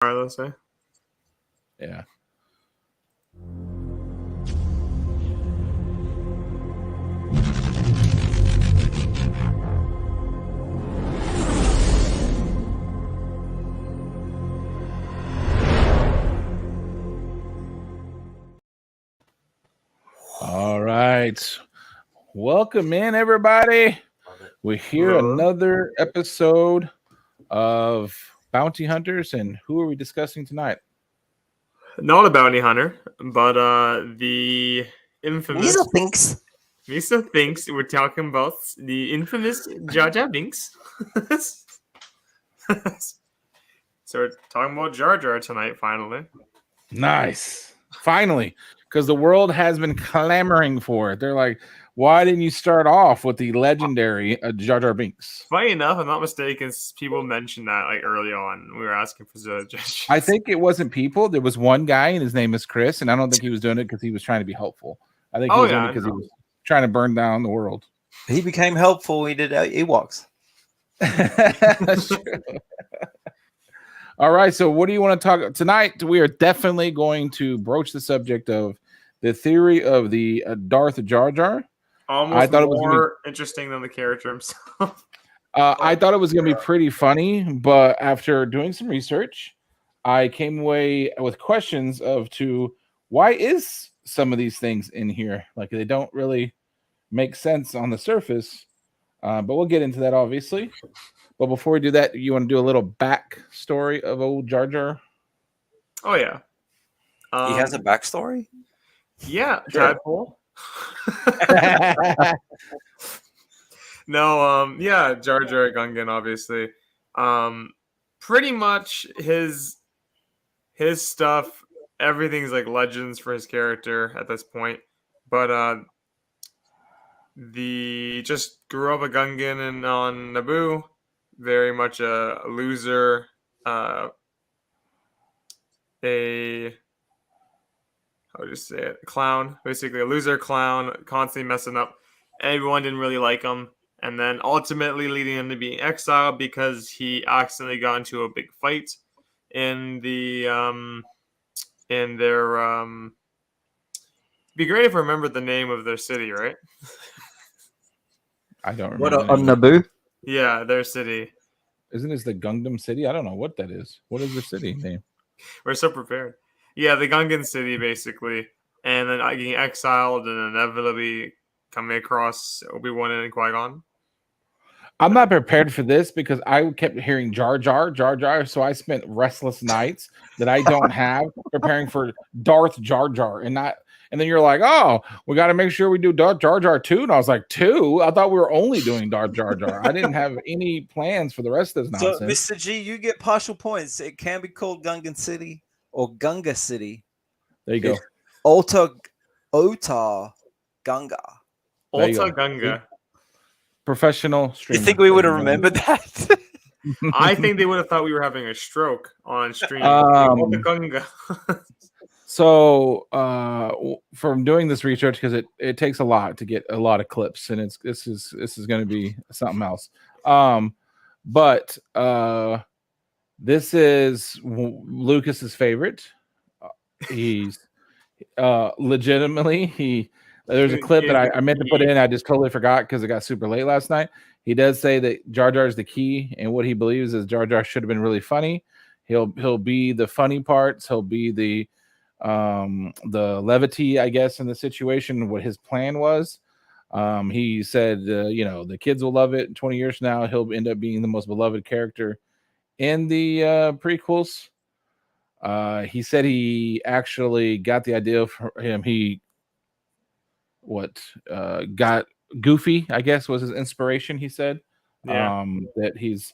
let's say. Yeah. All right. Welcome in, everybody. We're here another episode of Bounty Hunters, and who are we discussing tonight? Not a bounty hunter, but the infamous Misa thinks we're talking about the infamous Jar Jar Binks. So we're talking about Jar Jar tonight, finally. Nice. Finally, because the world has been clamoring for it. They're like, why didn't you start off with the legendary Jar Jar Binks? Funny enough, I'm not mistaken, people mentioned that like early on. We were asking for suggestions. I think it wasn't people. There was one guy, and his name is Chris, and I don't think he was doing it because he was trying to be helpful. I think he was doing it because he was trying to burn down the world. He became helpful. He did Ewoks. All right, so what do you want to talk tonight? We are definitely going to broach the subject of the theory of the Darth Jar Jar. Almost I thought it was more interesting than the character himself. I thought it was going to be pretty funny, but after doing some research, I came away with questions to why is some of these things in here? Like, they don't really make sense on the surface, but we'll get into that, obviously. But before we do that, you want to do a little backstory of old Jar Jar? Oh, yeah. He has a backstory? Yeah, sure. Tadpole. No, yeah, Jar Jar Gungan, obviously. Pretty much his stuff, everything's like legends for his character at this point. But just grew up a Gungan and on Naboo, very much a loser, how would you say it? Clown, basically a loser clown, constantly messing up. Everyone didn't really like him, and then ultimately leading him to being exiled because he accidentally got into a big fight in their. It'd be great if I remembered the name of their city, right? I don't remember. What on Naboo? Yeah, their city. Isn't this the Gundam City? I don't know what that is. What is the city name? We're so prepared. Yeah, the Gungan city, basically. And then getting exiled and inevitably coming across Obi-Wan and Qui-Gon. I'm not prepared for this because I kept hearing Jar Jar, Jar Jar. So I spent restless nights that I don't have preparing for Darth Jar Jar. And then you're like, oh, we got to make sure we do Darth Jar Jar 2. And I was like, 2? I thought we were only doing Darth Jar Jar. I didn't have any plans for the rest of this nonsense. So, Mr. G, you get partial points. It can be called Gungan City or Gunga City. There you go. Ota Gunga. Ota Gunga. Professional streamer. You think we would have remembered that? I think they would have thought we were having a stroke on stream. Ota Gunga. So from doing this research, because it takes a lot to get a lot of clips, and this is going to be something else. But this is Lucas's favorite. He's legitimately there's a clip that I meant to put in. I just totally forgot because it got super late last night. He does say that Jar Jar is the key, and what he believes is Jar Jar should have been really funny. He'll be the funny parts. He'll be the levity, I guess, in the situation. What his plan was. He said, the kids will love it. 20 years from now, he'll end up being the most beloved character in the prequels. He said he actually got the idea from him. He got Goofy, I guess, was his inspiration. He said that he's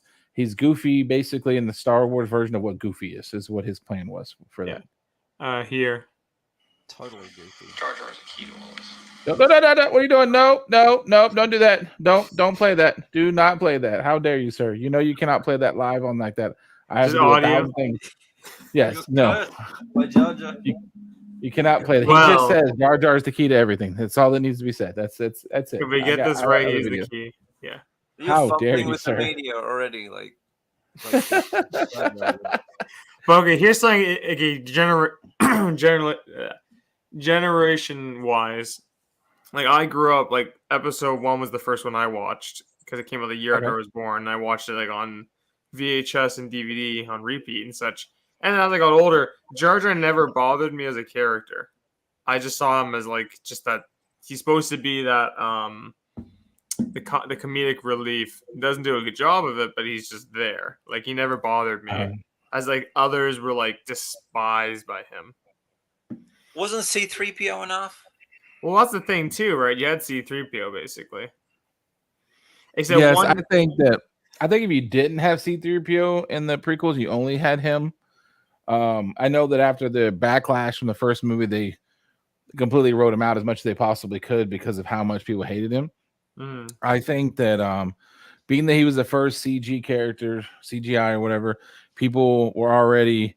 Goofy basically in the Star Wars version of what Goofy is what his plan was for that. Here. Totally Goofy. Jar Jar's the key to all this. No, what are you doing? No, don't do that. Don't play that. Do not play that. How dare you, sir? You know you cannot play that live on like that. I have to do 1,000 things. Yes, no. You cannot play that. He just says Jar Jar is the key to everything. That's all that needs to be said. That's it. If we get this right, he's the key. Yeah. You're How dare you, with sir? the media already, But okay, here's something. Okay, generation wise. Like I grew up, like episode 1 was the first one I watched because it came out the year after I was born. And I watched it like on VHS and DVD on repeat and such. And as I got older, Jar Jar never bothered me as a character. I just saw him as like just that he's supposed to be that the comedic relief. Doesn't do a good job of it, but he's just there. Like he never bothered me. As like others were like despised by him. Wasn't C-3PO enough? Well, that's the thing too, right? You had C-3PO basically. Except yes, I think if you didn't have C-3PO in the prequels, you only had him. I know that after the backlash from the first movie, they completely wrote him out as much as they possibly could because of how much people hated him. I think that being that he was the first CG character, CGI or whatever, people were already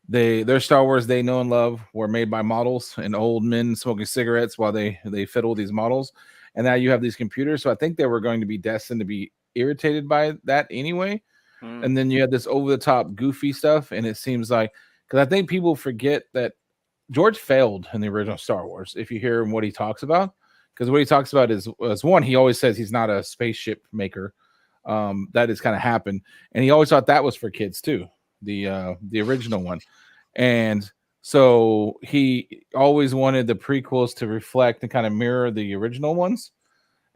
their Star Wars they know and love were made by models and old men smoking cigarettes while they fiddle these models. And now you have these computers. So I think they were going to be destined to be irritated by that anyway. And then you had this over-the-top goofy stuff. And it seems like, because I think people forget that George failed in the original Star Wars, if you hear what he talks about. Because what he talks about is one, he always says he's not a spaceship maker. That has kind of happened. And he always thought that was for kids too, the original one. And so he always wanted the prequels to reflect and kind of mirror the original ones.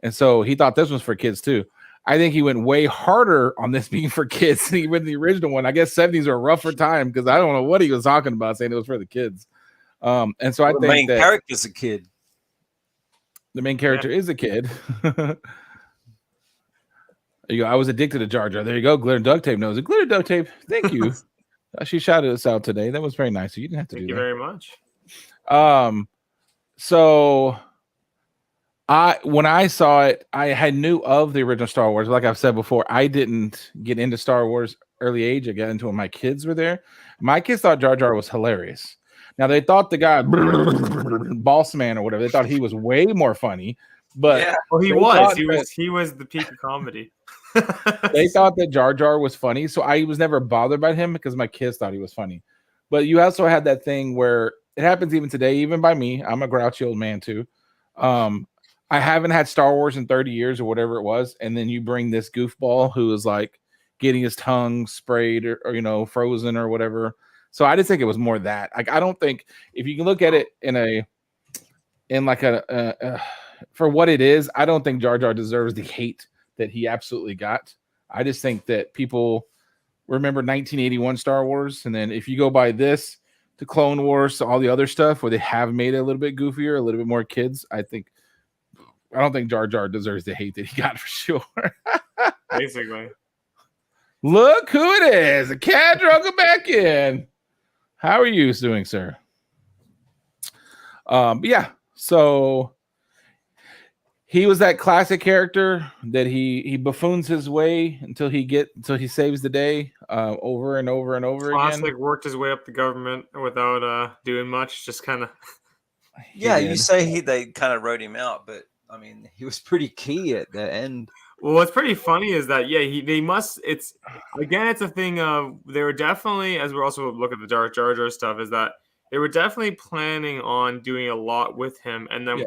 And so he thought this was for kids too. I think he went way harder on this being for kids than even the original one. I guess 70s were a rougher time because I don't know what he was talking about saying it was for the kids. And so I think the main character's a kid. The main character is a kid. There you go. I was addicted to Jar Jar. There you go. Glitter duct tape knows it. Glitter duct tape. Thank you. She shouted us out today. That was very nice. So you didn't have to do that. Thank you very much. So when I saw it, I had knew of the original Star Wars. Like I've said before, I didn't get into Star Wars early age. I got into it when my kids were there. My kids thought Jar Jar was hilarious. Now they thought the guy Boss Man or whatever, they thought he was way more funny. But yeah, well, he was the peak of comedy. They thought that Jar Jar was funny, so I was never bothered by him because my kids thought he was funny. But you also had that thing where it happens even today, even by me. I'm a grouchy old man too. I haven't had Star Wars in 30 years or whatever it was, and then you bring this goofball who is like getting his tongue sprayed or frozen or whatever. So I just think it was more that. Like I don't think if you can look at it for what it is, I don't think Jar Jar deserves the hate that he absolutely got. I just think that people remember 1981 Star Wars, and then if you go by this to Clone Wars to all the other stuff where they have made it a little bit goofier, a little bit more kids, I don't think Jar Jar deserves the hate that he got for sure. Basically. Look who it is. The cat drug him back in. How are you doing, sir? Yeah. So he was that classic character that he buffoons his way until he saves the day over and over and over again. Classic worked his way up the government without doing much, just kind of. Yeah, you say they kind of wrote him out, but I mean he was pretty key at the end. Well, what's pretty funny is that it's a thing of they were definitely, as we're also looking at the Darth Jar Jar stuff, is that they were definitely planning on doing a lot with him, and then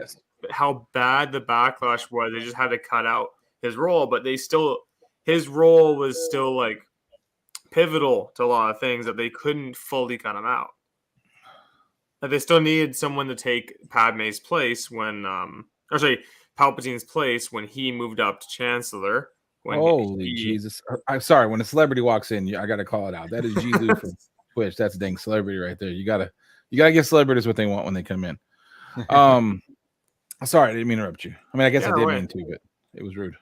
how bad the backlash was, they just had to cut out his role, but his role was still like pivotal to a lot of things that they couldn't fully cut him out. That they still needed someone to take Padme's place when Palpatine's place when he moved up to Chancellor. Holy Jesus. I'm sorry, when a celebrity walks in, I gotta call it out. That is Jizu from Twitch. That's a dang celebrity right there. You gotta give celebrities what they want when they come in. Sorry, I didn't mean to interrupt you. I mean, I guess I did mean to, but it was rude.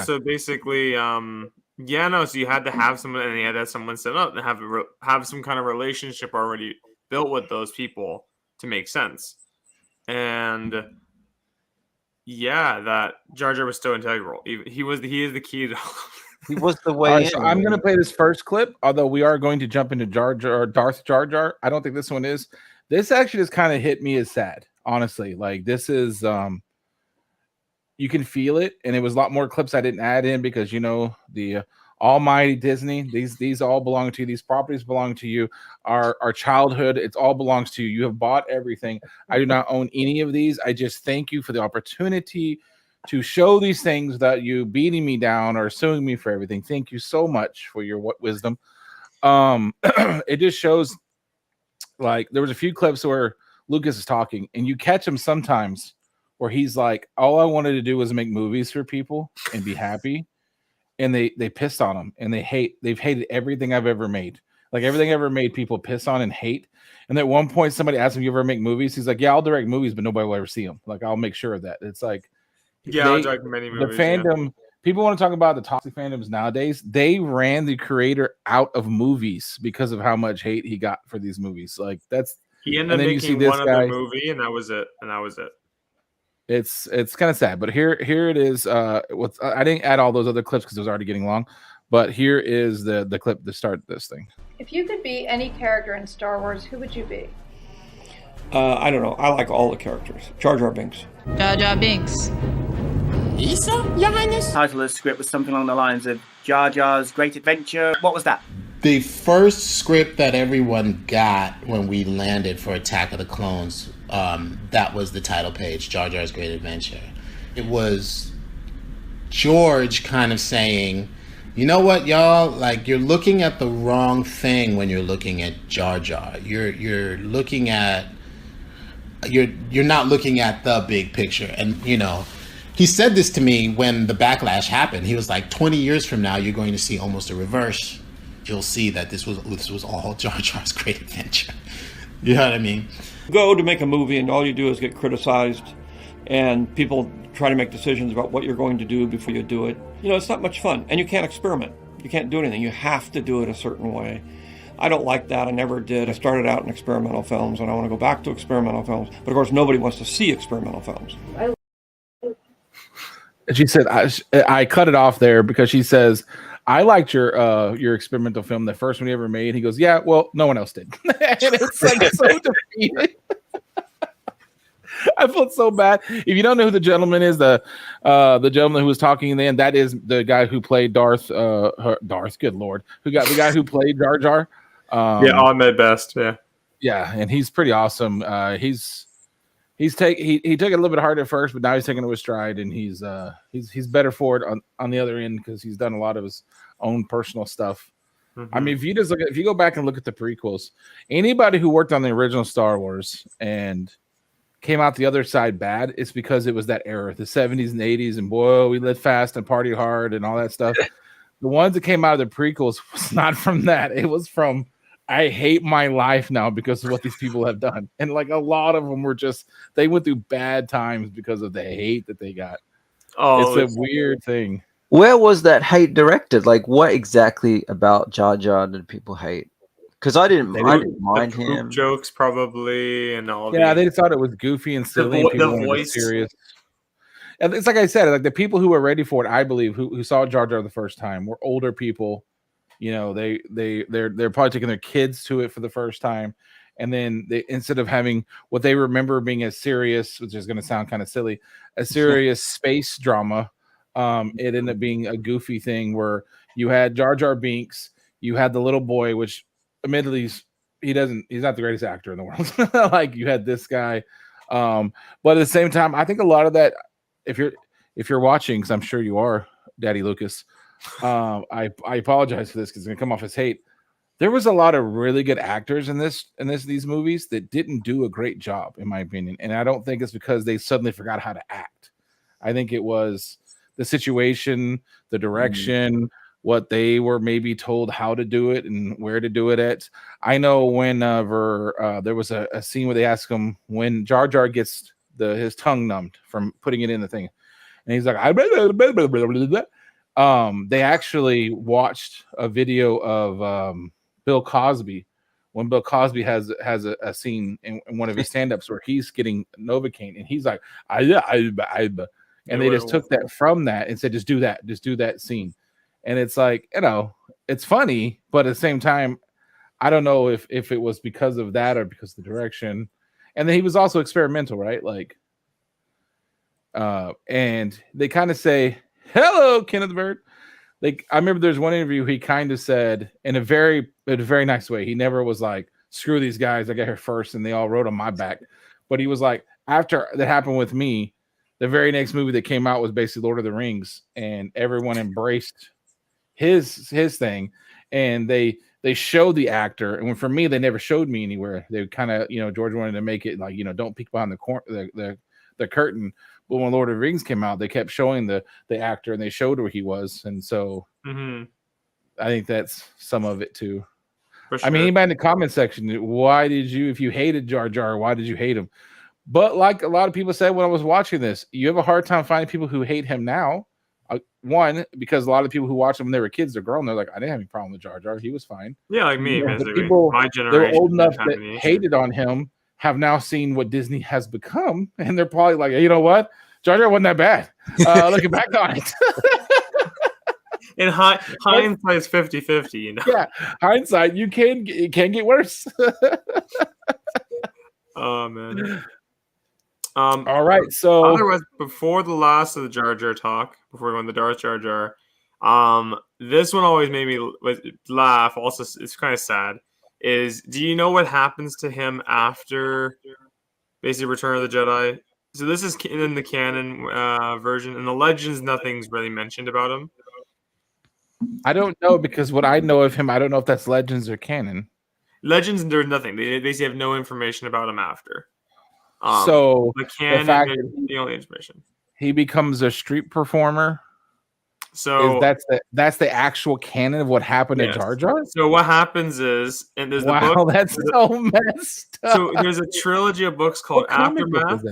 So basically, so you had to have someone, and you had to have someone set up and have some kind of relationship already built with those people to make sense. And that Jar Jar was still integral. He is the key to he was the way. So I'm going to play this first clip, although we are going to jump into Darth Jar Jar. I don't think this one is. This actually just kind of hit me as sad, honestly. Like this is, you can feel it, and it was a lot more clips I didn't add in because the almighty Disney. These all belong to you. These properties belong to you. Our childhood, it all belongs to you. You have bought everything. I do not own any of these. I just thank you for the opportunity to show these things without you beating me down or suing me for everything. Thank you so much for your wisdom. It just shows, like, there was a few clips where Lucas is talking and you catch him sometimes where he's like, all I wanted to do was make movies for people and be happy. And they pissed on him and they've hated everything I've ever made. Like, everything I ever made, people piss on and hate. And at one point somebody asked him, you ever make movies? He's like, yeah, I'll direct movies, but nobody will ever see them. Like, I'll make sure of that. It's like, I'll direct many movies. The fandom, people want to talk about the toxic fandoms nowadays. They ran the creator out of movies because of how much hate he got for these movies. Like, he ended up making one other movie, and that was it. It's kind of sad, but here it is. I didn't add all those other clips because it was already getting long, but here is the clip to start this thing. If you could be any character in Star Wars, who would you be? I don't know. I like all the characters. Jar Jar Binks. Jar Jar Binks. Isa, Your Highness? The title of the script was something along the lines of Jar Jar's Great Adventure. What was that? The first script that everyone got when we landed for Attack of the Clones, that was the title page, Jar Jar's Great Adventure. It was George kind of saying, you know what, y'all, like, you're looking at the wrong thing when you're looking at Jar Jar. You're looking at, you're not looking at the big picture. And, you know, he said this to me when the backlash happened. He was like, 20 years from now, you're going to see almost a reverse. You'll see that this was all Jar Jar's Great Adventure. You know what I mean? Go to make a movie and all you do is get criticized, and people try to make decisions about what you're going to do before you do it. You know, it's not much fun, and you can't experiment. You can't do anything. You have to do it a certain way. I don't like that. I never did. I started out in experimental films, and I want to go back to experimental films. But of course, nobody wants to see experimental films. She said, I cut it off there because she says, I liked your experimental film, the first one you ever made. He goes, yeah, well, no one else did. And it's like so defeating. I felt so bad. If you don't know who the gentleman is, the gentleman who was talking then, that is the guy who played Darth. Good Lord, the guy who played Jar Jar. Ahmed Best. Yeah, and he's pretty awesome. He took it a little bit hard at first, but now he's taking it with stride, and he's better for it on the other end because he's done a lot of his own personal stuff. Mm-hmm. I mean, if you go back and look at the prequels, anybody who worked on the original Star Wars and came out the other side bad, it's because it was that era, the 70s and 80s, and boy, we lived fast and party hard and all that stuff. The ones that came out of the prequels was not from that. It was from, I hate my life now because of what these people have done. And like a lot of them were they went through bad times because of the hate that they got. Oh, it's a weird thing. Where was that hate directed? Like, what exactly about Jar Jar did people hate? Because I didn't mind him. Jokes probably and all. Yeah, they just thought it was goofy and silly. And people the voice, serious. And it's like I said, like the people who were ready for it, I believe, who saw Jar Jar the first time, were older people. You know, they're probably taking their kids to it for the first time, and then they, instead of having what they remember being a serious, which is going to sound kind of silly, a serious space drama, it ended up being a goofy thing where you had Jar Jar Binks, you had the little boy, which admittedly he's not the greatest actor in the world. Like you had this guy, but at the same time, I think a lot of that, if you're watching, because I'm sure you are, Daddy Lucas. I apologize for this because it's gonna come off as hate. There was a lot of really good actors in these movies that didn't do a great job, in my opinion. And I don't think it's because they suddenly forgot how to act. I think it was the situation, the direction, what they were maybe told how to do it and where to do it at. I know whenever there was a scene where they asked him when Jar Jar gets his tongue numbed from putting it in the thing, and he's like, they actually watched a video of Bill Cosby when Bill Cosby has a scene in one of his stand-ups where he's getting Novocaine and he's like, and they just took that from that and said, just do that scene. And it's like, you know, it's funny, but at the same time, I don't know if it was because of that or because of the direction. And then he was also experimental, right? Like, and they kind of say, hello, Kenneth Bird. like I remember there's one interview he kind of said in a very nice way. He never was like, screw these guys, I got here first and they all rode on my back. But he was like, after that happened with me, the very next movie that came out was basically Lord of the Rings, and everyone embraced his thing, and they showed the actor. And for me, they never showed me anywhere. They kind of, George wanted to make it like, don't peek behind the curtain. But when Lord of the Rings came out, they kept showing the actor, and they showed where he was. And so I think that's some of it too. For sure. I mean, anybody in the comment section, if you hated Jar Jar, why did you hate him? But like a lot of people said when I was watching this, you have a hard time finding people who hate him now. One, because a lot of people who watched him when they were kids, they're grown. They're like, I didn't have any problem with Jar Jar. He was fine. Yeah, like me, basically. The people my that generation, were old enough that hated on him have now seen what Disney has become, and they're probably like, you know what? Jar Jar wasn't that bad. Looking back on it. In hindsight, it's 50-50, Yeah, hindsight, it can get worse. Oh, man. All right, so otherwise, before the last of the Jar Jar talk, before we go on the Darth Jar Jar, this one always made me laugh. Also, it's kind of sad. Do you know what happens to him after basically Return of the Jedi? So this is in the canon version. In the Legends, nothing's really mentioned about him. I don't know, because what I know of him, I don't know if that's Legends or canon. Legends, there's nothing. They basically have no information about him after. So the canon, the fact the only information. He becomes a street performer. So that's the actual canon of what happened to Jar Jar. So what happens is, and there's the book. Wow, that's so messed up. So there's a trilogy of books called Aftermath.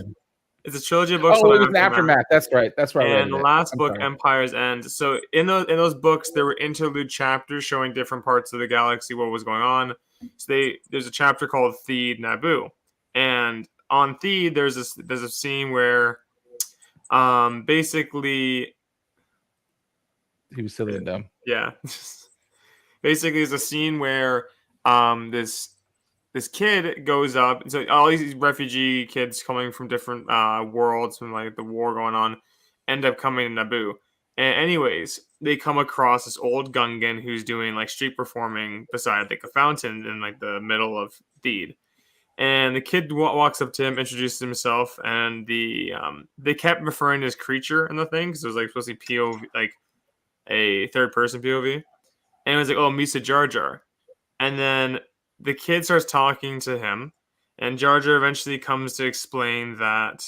It's a trilogy of books. Oh, it was an Aftermath. That's right. That's right. And the last book, Empire's End. So in those books, there were interlude chapters showing different parts of the galaxy, what was going on. So there's a chapter called Theed Naboo, and on Theed, there's a scene where, basically, he was silly and dumb. Yeah, basically, there's a scene where this kid goes up. So all these refugee kids coming from different worlds, from like the war going on, end up coming to Naboo. And anyways, they come across this old Gungan who's doing like street performing beside like a fountain in like the middle of Theed. And the kid walks up to him, introduces himself, and they kept referring to his creature in the thing because it was like supposed to be POV, like a third person POV. And it was like, oh, Misa Jar Jar. And then the kid starts talking to him, and Jar Jar eventually comes to explain that,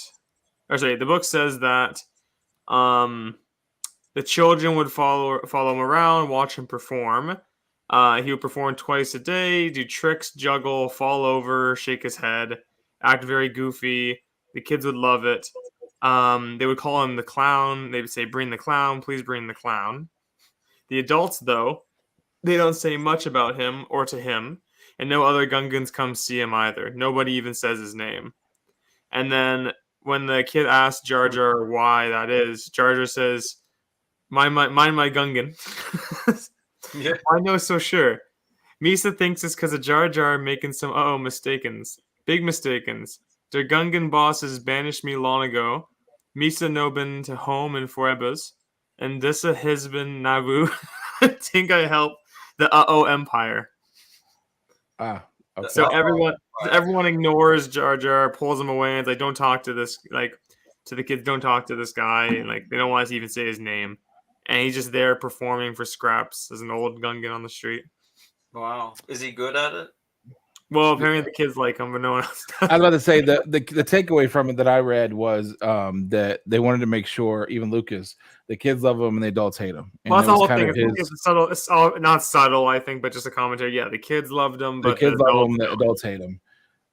the book says that the children would follow him around, watch him perform. He would perform twice a day, do tricks, juggle, fall over, shake his head, act very goofy. The kids would love it. They would call him the clown. They would say, bring the clown, please bring the clown. The adults, though, they don't say much about him or to him, and no other Gungans come see him either. Nobody even says his name. And then when the kid asks Jar Jar why that is, Jar Jar says, mind my Gungan. Yeah. I know so sure. Misa thinks it's because of Jar Jar making some mistakens. Big mistakens. Der Gungan bosses banished me long ago. Misa no been to home in Forebas. And dissa hisbin Navu. Think I help the Empire. Okay. So everyone ignores Jar Jar, pulls him away, and it's like, don't talk to this, like, to the kids, don't talk to this guy, and like they don't want to even say his name. And he's just there performing for scraps as an old Gungan on the street. Wow. Is he good at it? Well, apparently the kids like him, but no one else does. I was about to say the takeaway from it that I read was that they wanted to make sure, even Lucas, the kids love him and the adults hate him. And well, that's the whole thing. It's subtle. It's all not subtle, I think, but just a commentary. Yeah, the kids loved him, but the kids love him, the adults hate him.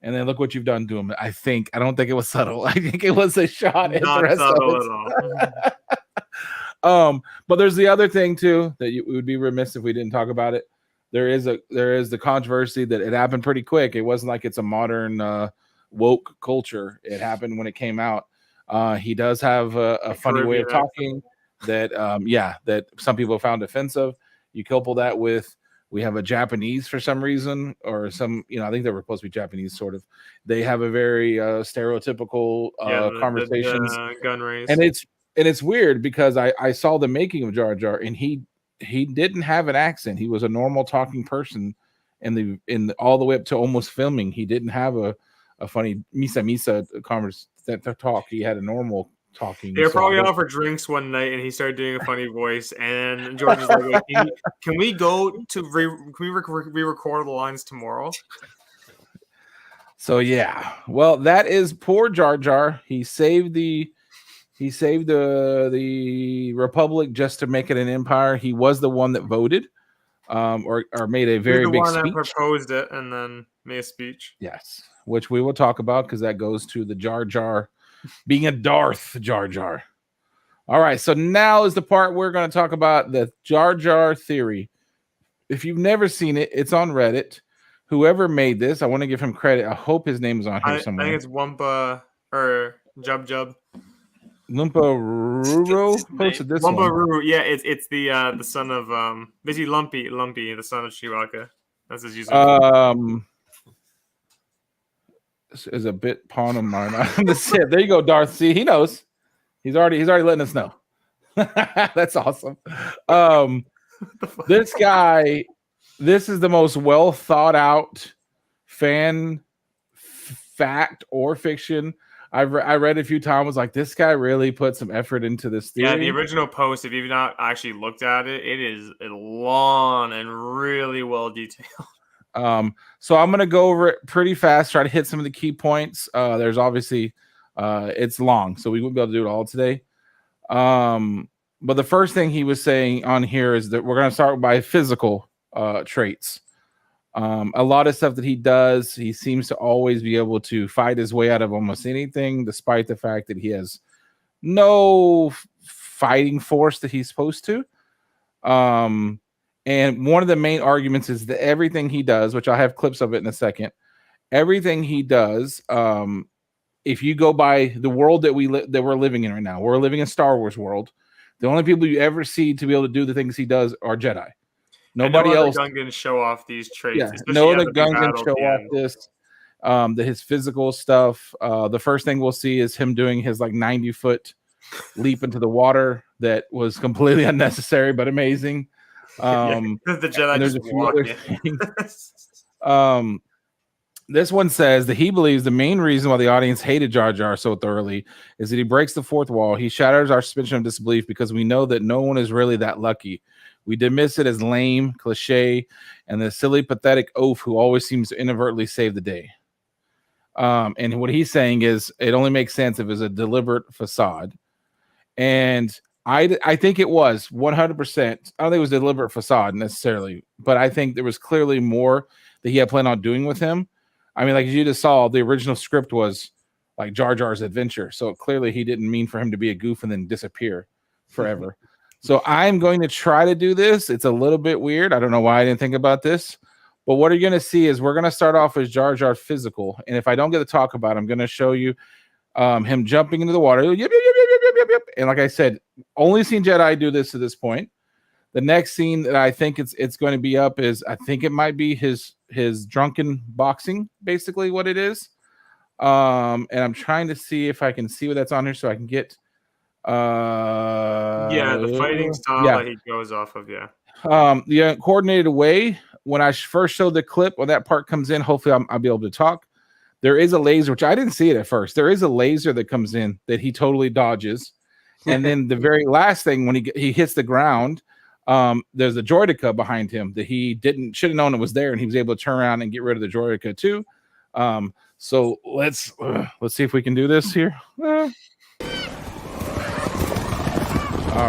And then look what you've done to him. I don't think it was subtle. I think it was a shot at the rest subtle of it. At all. But there's the other thing too that we would be remiss if we didn't talk about it. There is the controversy that it happened pretty quick. It wasn't like it's a modern woke culture. It happened when it came out. He does have a funny way of talking that that some people found offensive. You couple that with, we have a Japanese for some reason, or some, I think they were supposed to be Japanese, sort of. They have a very stereotypical conversations, gun race, and it's weird because I saw the making of Jar Jar, and he he didn't have an accent. He was a normal talking person in all the way up to almost filming. He didn't have a funny misa that talk. He had a normal talking. They were probably out for drinks one night, and he started doing a funny voice. And George was like, "Wait, can we go to re-record the lines tomorrow?" So yeah, well, that is poor Jar Jar. He saved the Republic just to make it an empire. He was the one that voted, or made a very big speech. That proposed it and then made a speech. Yes, which we will talk about because that goes to the Jar Jar being a Darth Jar Jar. All right, so now is the part we're going to talk about the Jar Jar theory. If you've never seen it, it's on Reddit. Whoever made this, I want to give him credit. I hope his name is on here somewhere. I think it's Wumpa or Jub Jub. Lumpa Ruro posted this one. Lumpa Ruru, yeah, it's the son of basically Lumpy, the son of Chewbacca. That's his username. Is a bit pawn of mine. There you go, Darth. See, he knows. He's already letting us know. That's awesome. This guy, this is the most well thought out fan fact or fiction I read a few times. Was like, this guy really put some effort into this theory. Yeah, the original post, if you've not actually looked at it, it is long and really well detailed. So I'm gonna go over it pretty fast, try to hit some of the key points. There's obviously it's long, so we won't be able to do it all today. But the first thing he was saying on here is that we're gonna start by physical traits. A lot of stuff that he does, he seems to always be able to fight his way out of almost anything, despite the fact that he has no fighting force that he's supposed to. And one of the main arguments is that everything he does, which I have clips of it in a second, everything he does, if you go by the world that we're living in right now, we're living in Star Wars world. The only people you ever see to be able to do the things he does are Jedi. Nobody else. Gungan show off these traits. Yeah, no other Gungan show off this. His physical stuff. The first thing we'll see is him doing his 90-foot leap into the water that was completely unnecessary but amazing. The Jedi there's just a few other things. This one says that he believes the main reason why the audience hated Jar Jar so thoroughly is that he breaks the fourth wall. He shatters our suspension of disbelief because we know that no one is really that lucky. We dismiss it as lame, cliche, and the silly, pathetic oaf who always seems to inadvertently save the day. And what he's saying is it only makes sense if it's a deliberate facade. And I think it was 100%. I don't think it was a deliberate facade necessarily, but I think there was clearly more that he had planned on doing with him. I mean, like you just saw, the original script was like Jar Jar's adventure. So clearly he didn't mean for him to be a goof and then disappear forever. So I'm going to try to do this. It's a little bit weird. I don't know why I didn't think about this. But what you're going to see is we're going to start off as Jar Jar physical. And if I don't get to talk about it, I'm going to show you him jumping into the water. Yep, yep, yep, yep, yep, yep, yep. And like I said, only seen Jedi do this to this point. The next scene that I think it's going to be up is, I think it might be his drunken boxing, basically what it is. And I'm trying to see if I can see what that's on here so I can get the fighting style that he goes off of, the coordinated way. When I first showed the clip, when that part comes in, hopefully I'll be able to talk. There is a laser, which I didn't see it at first. There is a laser that comes in that he totally dodges. And then the very last thing, when he hits the ground, there's a droideka behind him that he should have known it was there, and he was able to turn around and get rid of the droideka too. So let's see if we can do this here. All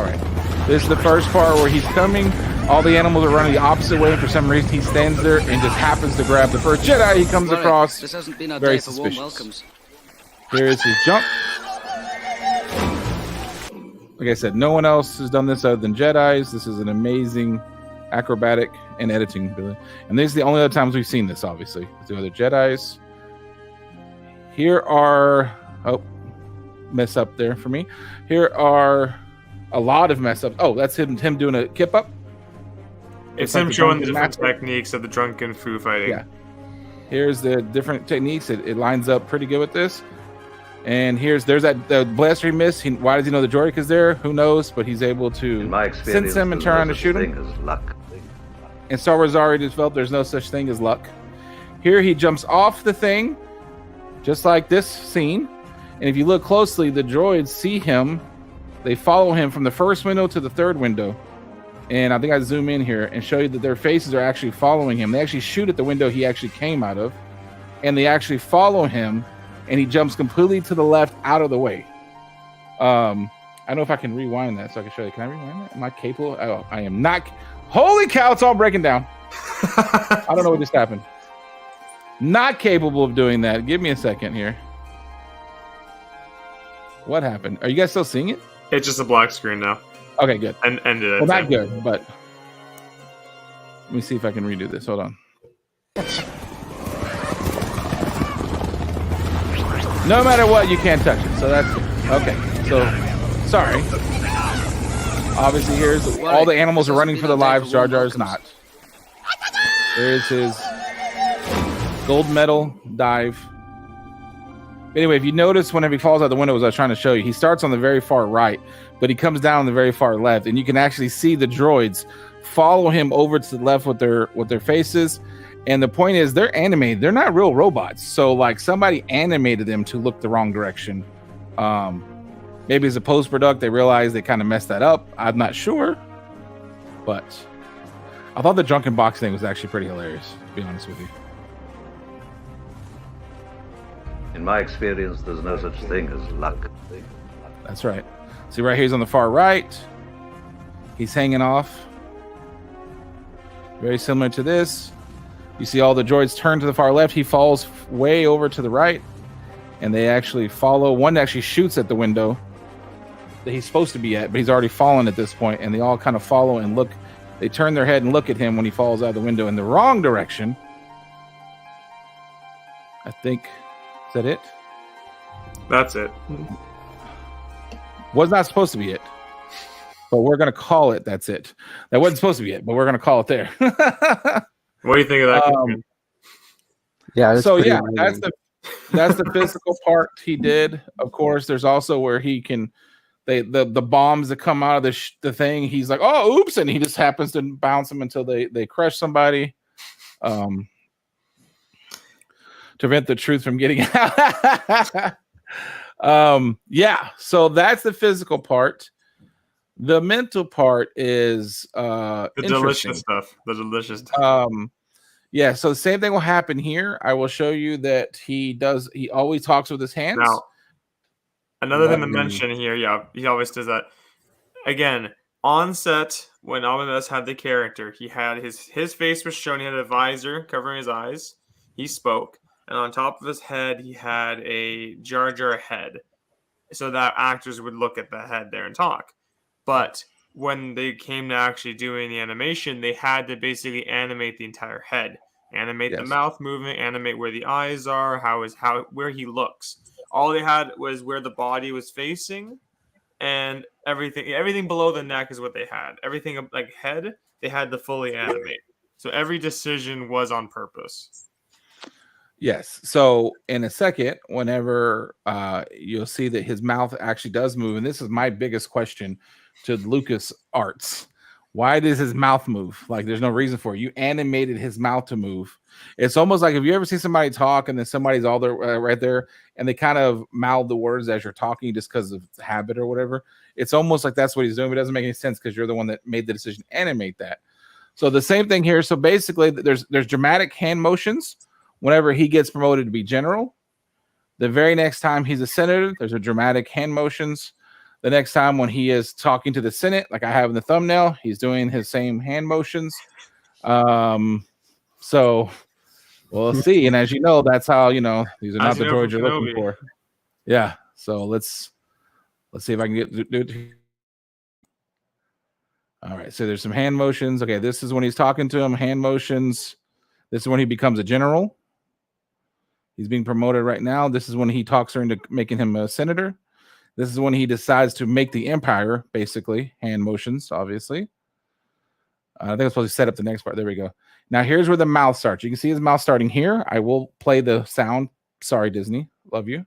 right. This is the first part where he's coming. All the animals are running the opposite way. For some reason, he stands there and just happens to grab the first Jedi he comes across. This hasn't been our Very day for warm welcomes. Here is his jump. Like I said, no one else has done this other than Jedis. This is an amazing acrobatic and editing ability. And these are the only other times we've seen this, obviously. The other Jedis. Here are... Oh, mess up there for me. Here are a lot of mess ups. Oh, that's him doing a kip up. It's him showing the different techniques of the drunken foo fighting. Yeah. Here's the different techniques. It lines up pretty good with this. And there's the blaster he missed. Why does he know the droid is there? Who knows? But he's able to sense him and turn around and shoot him. Luck. And Star Wars already developed there's no such thing as luck. Here he jumps off the thing, just like this scene. And if you look closely, the droids see him. They follow him from the first window to the third window. And I think I zoom in here and show you that their faces are actually following him. They actually shoot at the window he actually came out of. And they actually follow him. And he jumps completely to the left out of the way. I don't know if I can rewind that so I can show you. Can I rewind that? Am I capable? Oh, I am not. Holy cow, it's all breaking down. I don't know what just happened. Not capable of doing that. Give me a second here. What happened? Are you guys still seeing it? It's just a black screen now. Okay, good. And ended it. Well, not good, but let me see if I can redo this. Hold on. No matter what, you can't touch it. So that's okay. So, sorry. Obviously, here's all the animals are running for their lives. Jar Jar is not. There's his gold medal dive. Anyway, if you notice, whenever he falls out the window, as I was trying to show you, he starts on the very far right, but he comes down on the very far left, and you can actually see the droids follow him over to the left with their faces. And the point is, they're animated. They're not real robots. So, like, somebody animated them to look the wrong direction. Maybe as a post-product, they realized they kind of messed that up. I'm not sure. But I thought the drunken box thing was actually pretty hilarious, to be honest with you. In my experience, there's no such thing as luck. That's right. See, right here, he's on the far right. He's hanging off. Very similar to this. You see all the droids turn to the far left. He falls way over to the right. And they actually follow. One actually shoots at the window that he's supposed to be at, but he's already fallen at this point. And they all kind of follow and look. They turn their head and look at him when he falls out of the window in the wrong direction. I think. Is that it? That's it. Was not supposed to be it. But we're going to call it that's it. That wasn't supposed to be it, but we're going to call it there. What do you think of that? Yeah. So yeah, that's the physical part he did. Of course, there's also where he can the bombs that come out of the thing. He's like, oh, oops, and he just happens to bounce them until they crush somebody. To prevent the truth from getting out. Yeah. So that's the physical part. The mental part is the delicious stuff. The delicious stuff. Yeah, so the same thing will happen here. I will show you that he always talks with his hands. Now, another thing to mention here, yeah, he always does that. Again, on set, when Albanese had the character, he had his face was shown, he had a visor covering his eyes. He spoke, and on top of his head, he had a Jar Jar head, so that actors would look at the head there and talk. But when they came to actually doing the animation, they had to basically animate the entire head, animate the mouth movement, animate where the eyes are, where he looks. All they had was where the body was facing, and everything below the neck is what they had. Everything like head, they had to fully animate. So every decision was on purpose. Yes. So in a second, whenever you'll see that his mouth actually does move, and this is my biggest question to Lucas Arts. Why does his mouth move? Like, there's no reason for it. You animated his mouth to move. It's almost like if you ever see somebody talk and then somebody's all there right there and they kind of mouth the words as you're talking just because of habit or whatever. It's almost like that's what he's doing, but it doesn't make any sense because you're the one that made the decision to animate that. So the same thing here. So basically, there's dramatic hand motions whenever he gets promoted to be general. The very next time he's a senator, there's a dramatic hand motions. The next time when he is talking to the Senate, like I have in the thumbnail, he's doing his same hand motions. So we'll see. And as you know, that's how, these are not the droids you're looking for. Yeah. So let's see if I can do it. All right. So there's some hand motions. Okay. This is when he's talking to him, hand motions. This is when he becomes a general. He's being promoted right now. This is when he talks her into making him a senator. This is when he decides to make the empire, basically. Hand motions, obviously. I think I'm supposed to set up the next part. There we go. Now, here's where the mouth starts. You can see his mouth starting here. I will play the sound. Sorry, Disney. Love you.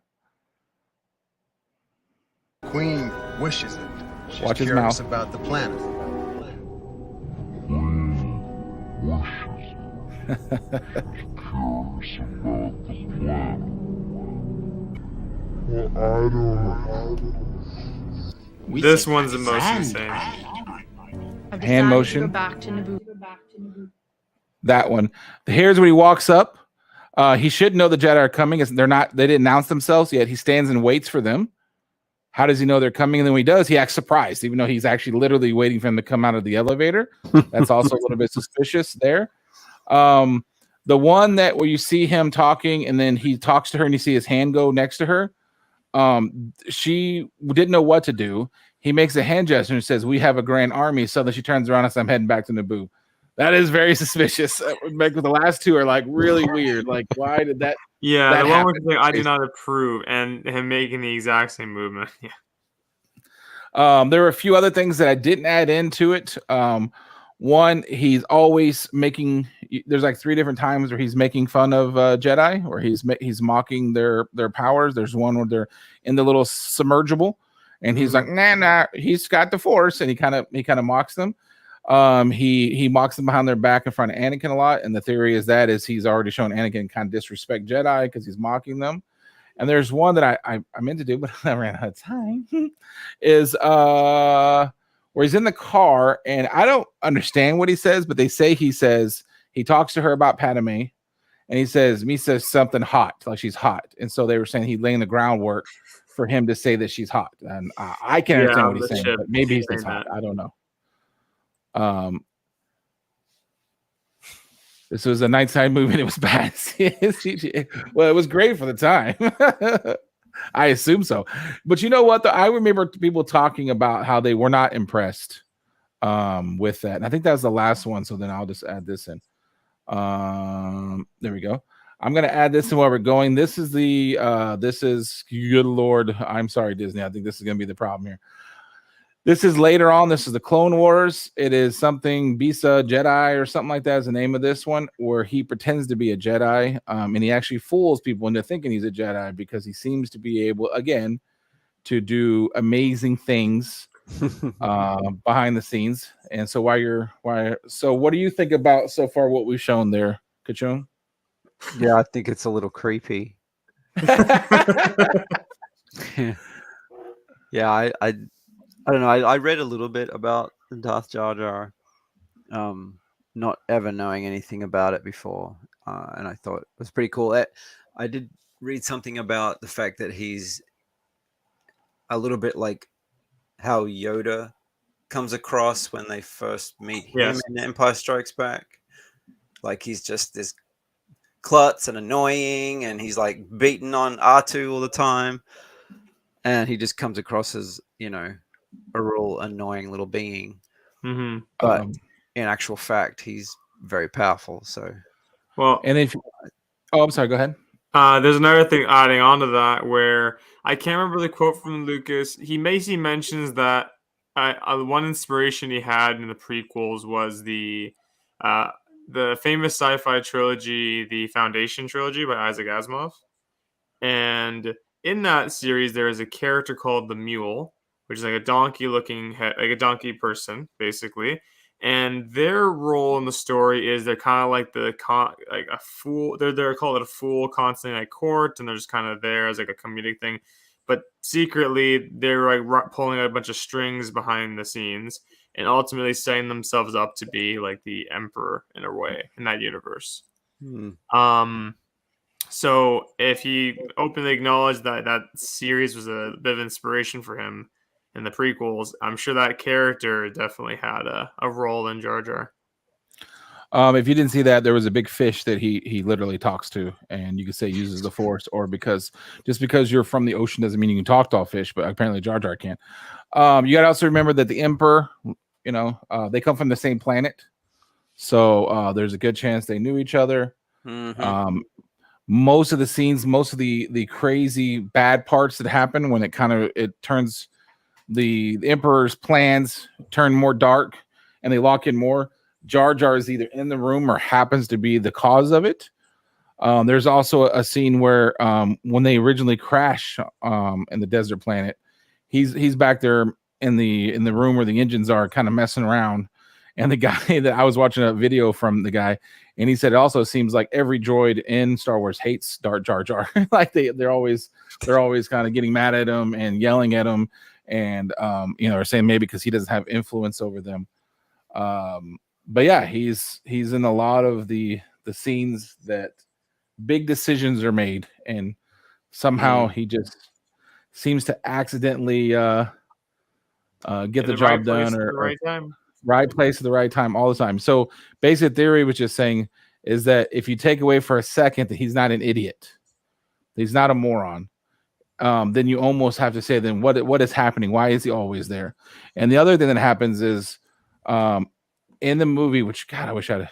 Queen wishes it. She's Watch his curious mouth. about the planet. This one's the most insane. I've Hand decided motion. To go back to Naboo. That one. Here's when he walks up. He should know the Jedi are coming. They didn't announce themselves yet. He stands and waits for them. How does he know they're coming? And then when he does, he acts surprised, even though he's actually literally waiting for him to come out of the elevator. That's also a little bit suspicious there. The one that where you see him talking and then he talks to her and you see his hand go next to her. She didn't know what to do. He makes a hand gesture and says, "We have a grand army." So then she turns around and says, "I'm heading back to Naboo." That is very suspicious. Like the last two are like really weird. Like, why did that? Yeah, that the one happen? where he's like, I do not approve, and him making the exact same movement. Yeah. There were a few other things that I didn't add into it. One, he's always making. There's like 3 different times where he's making fun of Jedi, or he's mocking their powers. There's one where they're in the little submergible, and he's like, nah, he's got the Force, and he kind of mocks them. He mocks them behind their back in front of Anakin a lot, and the theory is he's already shown Anakin kind of disrespect Jedi because he's mocking them. And there's one that I meant to do, but I ran out of time. Is where he's in the car, and I don't understand what he says, but they say he talks to her about Padme, and he says something hot, like she's hot, and so they were saying he's laying the groundwork for him to say that she's hot, and I can't understand what he's saying, but maybe he says hot. I don't know. This was a nighttime movie and it was bad. Well, it was great for the time. I assume so. But you know what? I remember people talking about how they were not impressed with that. And I think that was the last one. So then I'll just add this in. There we go. I'm going to add this in while we're going. This is good Lord. I'm sorry, Disney. I think this is going to be the problem here. This is later on. This is the Clone Wars. It is something Bisa Jedi or something like that is the name of this one, where he pretends to be a Jedi, and he actually fools people into thinking he's a Jedi because he seems to be able, again, to do amazing things behind the scenes. And so so what do you think about so far what we've shown there, Kachun? Yeah, I think it's a little creepy. Yeah, I don't know. I read a little bit about the Darth Jar Jar, not ever knowing anything about it before, and I thought it was pretty cool. I did read something about the fact that he's a little bit like how Yoda comes across when they first meet him in Empire Strikes Back. Like he's just this klutz and annoying, and he's like beating on R2 all the time, and he just comes across as, a real annoying little being. Mm-hmm. But in actual fact, he's very powerful. So, well, and I'm sorry, go ahead. There's another thing adding on to that where I can't remember the quote from Lucas. He mentions that one inspiration he had in the prequels was the famous sci-fi trilogy, the Foundation trilogy by Isaac Asimov. And in that series, there is a character called the Mule, which is like a donkey-looking head, like a donkey person, basically. And their role in the story is they're kind of like a fool. They're called a fool constantly at court, and they're just kind of there as like a comedic thing. But secretly, they're like pulling a bunch of strings behind the scenes, and ultimately setting themselves up to be like the emperor in a way in that universe. So if he openly acknowledged that series was a bit of inspiration for him in the prequels, I'm sure that character definitely had a role in Jar Jar. If you didn't see that, there was a big fish that he literally talks to, and you could say uses the Force, or just because you're from the ocean doesn't mean you can talk to all fish, but apparently Jar Jar can. You got to also remember that the Emperor, they come from the same planet, so there's a good chance they knew each other. Mm-hmm. Most of the scenes, most of the crazy bad parts that happen when it turns the Emperor's plans turn more dark and they lock in more, Jar Jar is either in the room or happens to be the cause of it. There's also a scene where when they originally crash in the desert planet, he's back there in the room where the engines are, kind of messing around. And the guy that I was watching a video from the guy, and he said it also seems like every droid in Star Wars hates Darth Jar Jar. Like they're always kind of getting mad at him and yelling at him, and or saying maybe because he doesn't have influence over them. But yeah, he's in a lot of the scenes that big decisions are made, and somehow he just seems to accidentally get the job done, or right time. Right place at the right time all the time. So basic theory was just saying is that if you take away for a second that he's not an idiot, he's not a moron, then you almost have to say, then what is happening? Why is he always there? And the other thing that happens is in the movie, which God, I wish I'm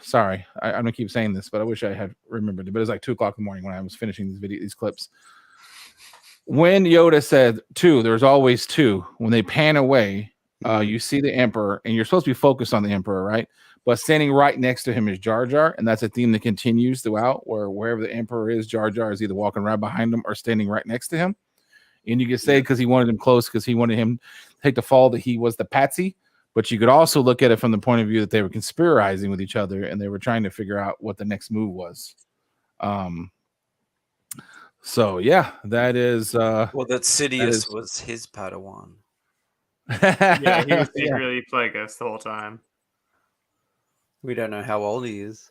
gonna keep saying this, but I wish I had remembered it. But it was like 2:00 in the morning when I was finishing these clips. When Yoda said 2, there's always 2. When they pan away, you see the Emperor, and you're supposed to be focused on the Emperor, right? But standing right next to him is Jar Jar, and that's a theme that continues throughout, where wherever the Emperor is, Jar Jar is either walking right behind him or standing right next to him. And you could say because he wanted him close, because he wanted him to take the fall that he was the patsy. But you could also look at it from the point of view that they were conspiring with each other, and they were trying to figure out what the next move was. So yeah, that is that Sidious was his Padawan. Yeah, he was secretly Plagueis the whole time. We don't know how old he is,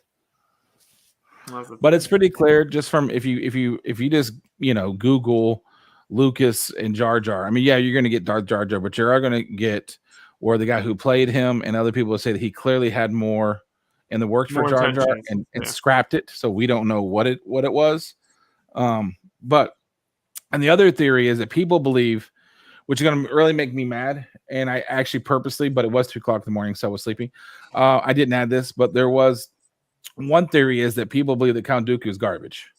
but it's pretty clear just from if you just Google Lucas and Jar Jar. I mean, yeah, you're going to get Darth Jar Jar, but you're going to get where the guy who played him and other people say that he clearly had more in the works for Jar Jar and scrapped it, so we don't know what it was. But and the other theory is that people believe, which is going to really make me mad, and I actually purposely, but it was 2:00 in the morning, so I was sleeping. I didn't add this, but there was one theory is that people believe that Count Dooku is garbage.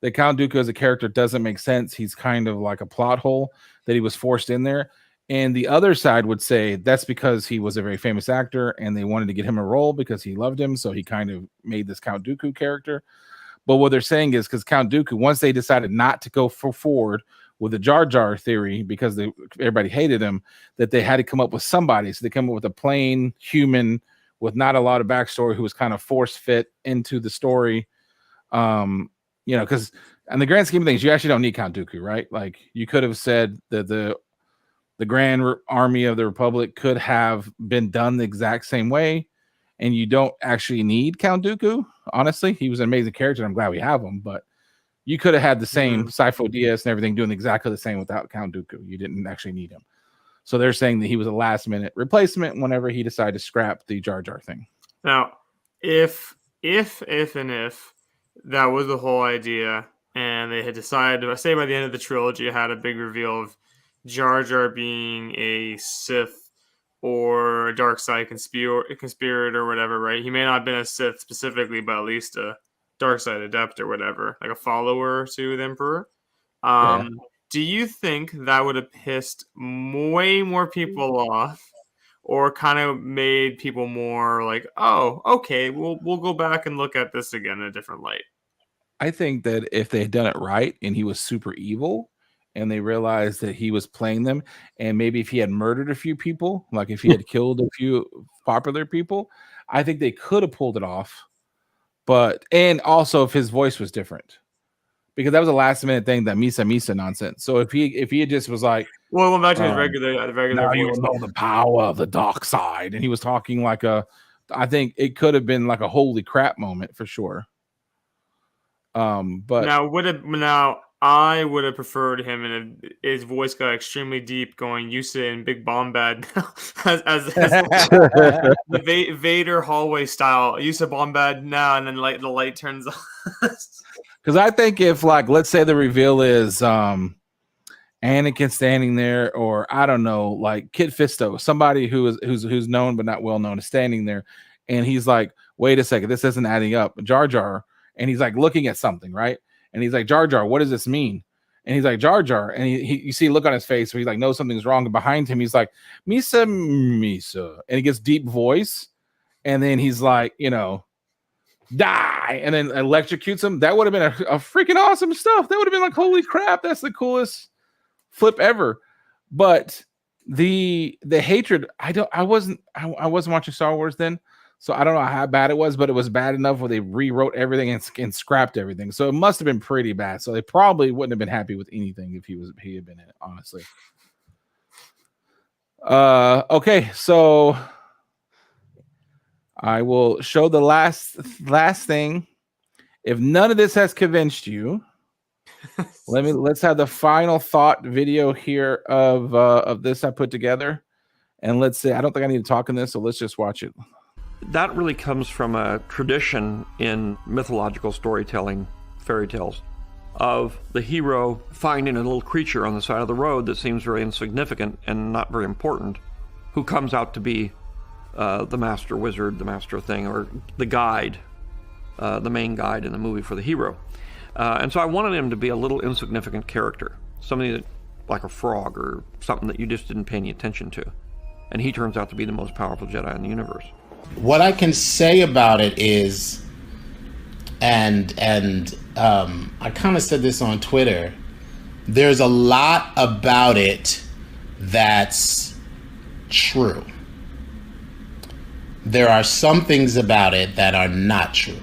That Count Dooku as a character doesn't make sense. He's kind of like a plot hole that he was forced in there. And the other side would say that's because he was a very famous actor and they wanted to get him a role because he loved him. So he kind of made this Count Dooku character. But what they're saying is because Count Dooku, once they decided not to go forward with the Jar Jar theory because everybody hated him, that they had to come up with somebody. So they come up with a plain human with not a lot of backstory who was kind of force fit into the story. Because in the grand scheme of things, you actually don't need Count Dooku, right? Like you could have said that the Grand Army of the Republic could have been done the exact same way, and you don't actually need Count Dooku. Honestly, he was an amazing character, and I'm glad we have him, but you could have had the same Sifo Dyas and everything doing exactly the same without Count Dooku. You didn't actually need him. So they're saying that he was a last-minute replacement whenever he decided to scrap the Jar Jar thing. Now, if that was the whole idea, and they had decided, say by the end of the trilogy, it had a big reveal of Jar Jar being a Sith or a dark side conspirator or whatever, right? He may not have been a Sith specifically, but at least a dark side adept or whatever, like a follower to the Emperor. Do you think that would have pissed way more people off, or kind of made people more like, oh, okay, we'll go back and look at this again in a different light? I think that if they had done it right and he was super evil and they realized that he was playing them, and maybe if he had murdered a few people, like if he had killed a few popular people, I think they could have pulled it off. And also if his voice was different, because that was a last minute thing, that Misa nonsense. So if he had just was like, well, went back to his regular now you voice, know the power of the dark side, and he was talking like I think it could have been like a holy crap moment for sure. But I would have preferred him, and his voice got extremely deep, going Yusa and Big Bombad as the Vader hallway style. Yusa Bombad now, and then the light turns on. Because I think if, like, let's say the reveal is Anakin standing there, or I don't know, like Kit Fisto, somebody who's known but not well known, is standing there, and he's like, wait a second, this isn't adding up. Jar Jar, and he's like looking at something, right? And he's like, Jar Jar, what does this mean? And he's like, Jar Jar, and you see a look on his face where he's like, no, something's wrong. And behind him, he's like, Misa, and he gets deep voice, and then he's like, die, and then electrocutes him. That would have been a freaking awesome stuff. That would have been like, holy crap, that's the coolest flip ever. But the hatred, I wasn't watching Star Wars then, so I don't know how bad it was, but it was bad enough where they rewrote everything and scrapped everything. So it must have been pretty bad. So they probably wouldn't have been happy with anything if he had been in it, honestly. Okay, so I will show the last thing. If none of this has convinced you, let's have the final thought video here of this I put together, and let's see. I don't think I need to talk in this, so let's just watch it. That really comes from a tradition in mythological storytelling, fairy tales, of the hero finding a little creature on the side of the road that seems very insignificant and not very important, who comes out to be the master wizard, the master thing, or the guide, the main guide in the movie for the hero. And so I wanted him to be a little insignificant character, somebody that, like a frog or something that you just didn't pay any attention to. And he turns out to be the most powerful Jedi in the universe. What I can say about it is, and I kind of said this on Twitter, there's a lot about it that's true. There are some things about it that are not true.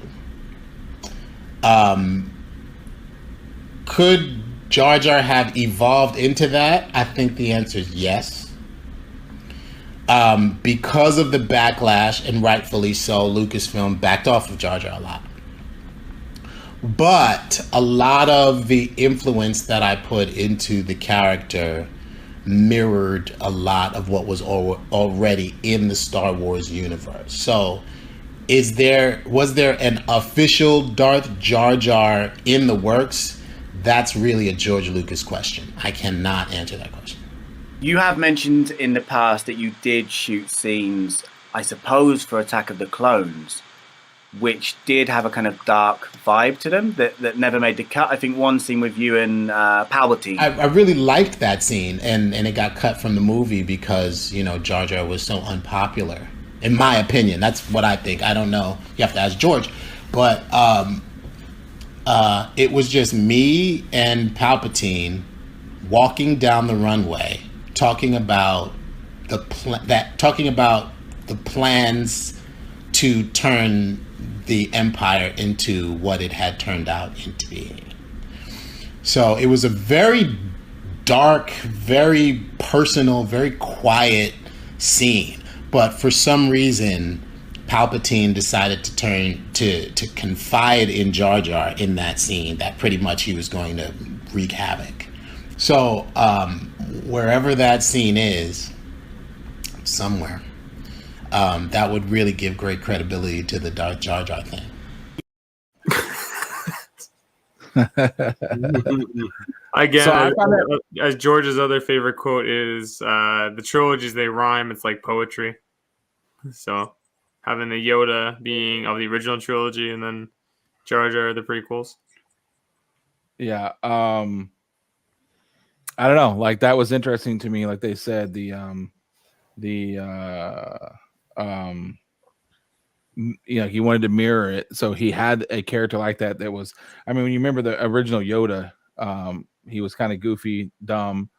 Could Jar Jar have evolved into that? I think the answer is yes. Because of the backlash, and rightfully so, Lucasfilm backed off of Jar Jar a lot. But a lot of the influence that I put into the character mirrored a lot of what was already in the Star Wars universe. So was there an official Darth Jar Jar in the works? That's really a George Lucas question. I cannot answer that question. You have mentioned in the past that you did shoot scenes, I suppose, for Attack of the Clones, which did have a kind of dark vibe to them that never made the cut. I think one scene with you and Palpatine. I really liked that scene, and it got cut from the movie because, Jar Jar was so unpopular. In my opinion, that's what I think. I don't know. You have to ask George. But it was just me and Palpatine walking down the runway, talking about the plans to turn the Empire into what it had turned out into being. So it was a very dark, very personal, very quiet scene. But for some reason, Palpatine decided to confide in Jar Jar in that scene, that pretty much he was going to wreak havoc. So wherever that scene is, somewhere, that would really give great credibility to the Darth Jar Jar thing. Again, So as George's other favorite quote is, the trilogies, they rhyme, it's like poetry. So having the Yoda being of the original trilogy and then Jar Jar the prequels. Yeah. I don't know. Like, that was interesting to me. Like they said, he wanted to mirror it. So he had a character like that was, I mean, when you remember the original Yoda, he was kind of goofy, dumb,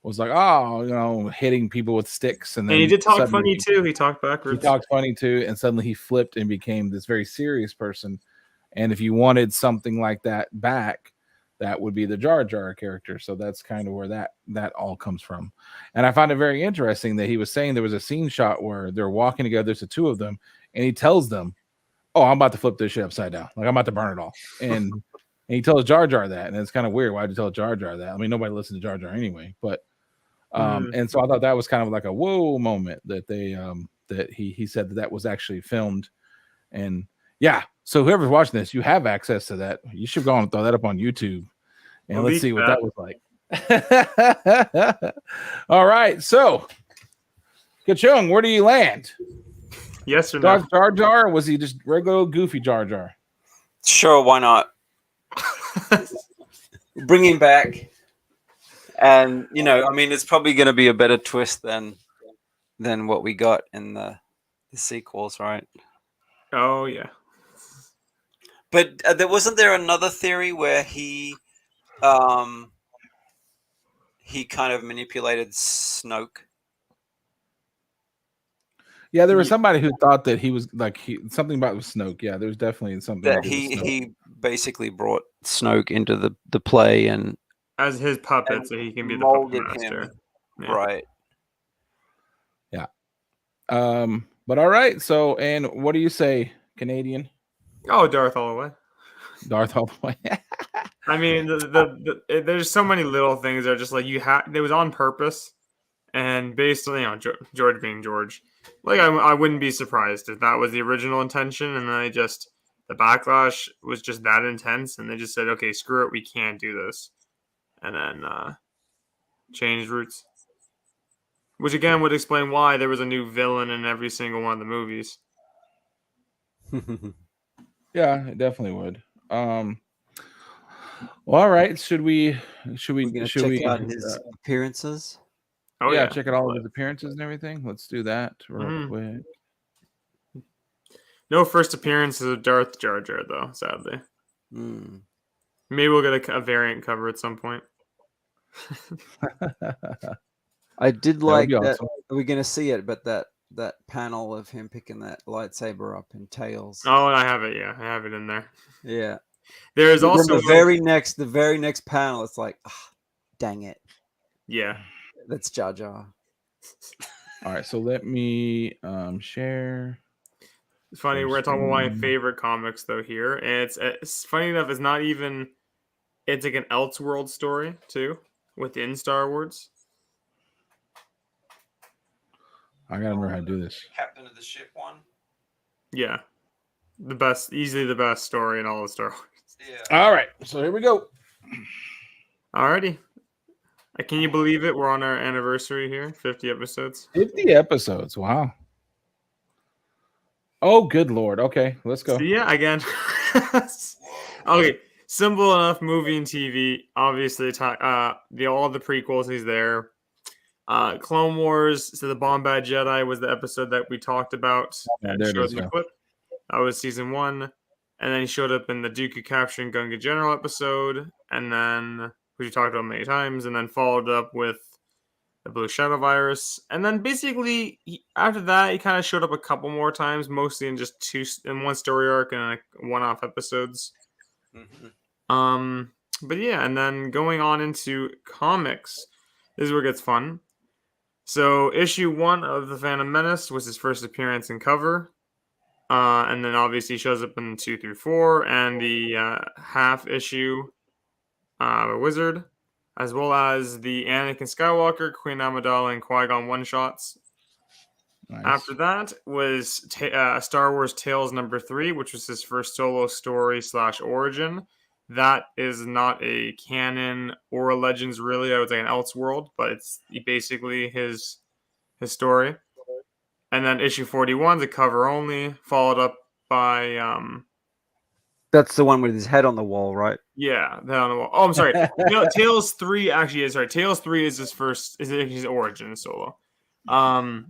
was like, hitting people with sticks. And then he did talk funny too. He talked backwards. He talked funny too. And suddenly he flipped and became this very serious person. And if you wanted something like that back, that would be the Jar Jar character. So that's kind of where that all comes from. And I found it very interesting that he was saying there was a scene shot where they're walking together. There's the two of them. And he tells them, "Oh, I'm about to flip this shit upside down. Like, I'm about to burn it all." And he tells Jar Jar that. And it's kind of weird. Why'd you tell Jar Jar that? I mean, nobody listened to Jar Jar anyway. But and so I thought that was kind of like a whoa moment that they that he said that was actually filmed. And yeah, so whoever's watching this, you have access to that. You should go and throw that up on YouTube. And let's see what that was like. All right. So, Kachung, where do you land? Yes or no? Darth Jar Jar, or was he just regular goofy Jar Jar? Sure, why not? Bring him back. And, I mean, it's probably going to be a better twist than what we got in the sequels, right? Oh, yeah. But wasn't there another theory where he he kind of manipulated Snoke. Yeah, there was somebody who thought that he was something about Snoke. Yeah, there's definitely something That to do with Snoke. he basically brought Snoke into the play and as his puppet, so he can be the puppet molded master. him. Yeah. Right. Yeah. But all right. So, and what do you say, Canadian? Oh, Darth all the way. Darth all the way. I mean, there's so many little things that are just like it was on purpose, and based on George being George, like I wouldn't be surprised if that was the original intention, and then the backlash was just that intense, and they just said, okay, screw it, we can't do this, and then changed routes, which again would explain why there was a new villain in every single one of the movies. Yeah, it definitely would. Well, all right. Should we check out his appearances? Oh yeah, check out all of his appearances and everything. Let's do that real quick. No first appearances of Darth Jar Jar though, sadly. Maybe we'll get a variant cover at some point. I did like that. Awesome. We're gonna see it, but that panel of him picking that lightsaber up in Tails. Oh, I have it. Yeah, I have it in there. Yeah. There is also the very next panel. It's like, dang it. Yeah. That's Jar Jar. All right, so let me share. It's funny. We're talking about my favorite comics though here, and it's funny enough. It's not even. It's like an Elseworld story too, within Star Wars. I gotta remember how to do this. Captain of the ship one. Yeah, easily the best story in all of Star Wars. Yeah. All right, so here we go. Alrighty. Can you believe it? We're on our anniversary here, 50 episodes. 50 episodes. Wow. Oh, good Lord. Okay, let's go. So yeah, again. Okay, simple enough movie and TV. Obviously, all the prequels. He's there. Clone Wars. So the Bombad Jedi was the episode that we talked about. And showed in the clip. That was season 1, and then he showed up in the Dooku capturing Gunga General episode, and then which we talked about many times, and then followed up with the Blue Shadow Virus, and then basically after that he kind of showed up a couple more times, mostly in just in one story arc and like one-off episodes. But yeah, and then going on into comics, this is where it gets fun. So issue 1 of the Phantom Menace was his first appearance and cover. And then obviously shows up in 2 through 4 and the half issue Wizard, as well as the Anakin Skywalker, Queen Amidala, and Qui-Gon one-shots. Nice. After that was Star Wars Tales #3, which was his first solo story / origin. That is not a canon or a Legends, really. I would say an Elseworld, but it's basically his story. And then issue 41, the cover only, followed up by That's the one with his head on the wall, right? Yeah, the head on the wall. Oh, I'm sorry. No, Tales 3 actually is Tales 3 is his origin solo.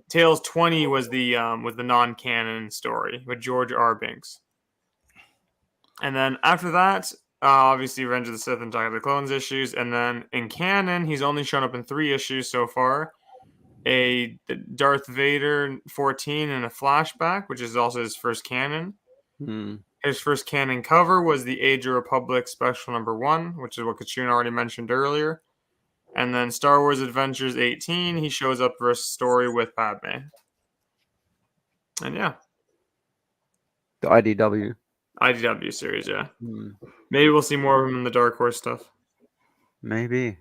Tales 20 was the non-canon story with George R. Binks. And then after that, obviously Revenge of the Sith and Attack of the Clones issues, and then in canon, he's only shown up in 3 issues so far. A Darth Vader 14 and a flashback, which is also his first canon. His first canon cover was the Age of Republic Special #1, which is what Kachun already mentioned earlier. And then Star Wars Adventures 18, he shows up for a story with Padme. And yeah. The IDW series, yeah. Maybe we'll see more of him in the Dark Horse stuff. Maybe.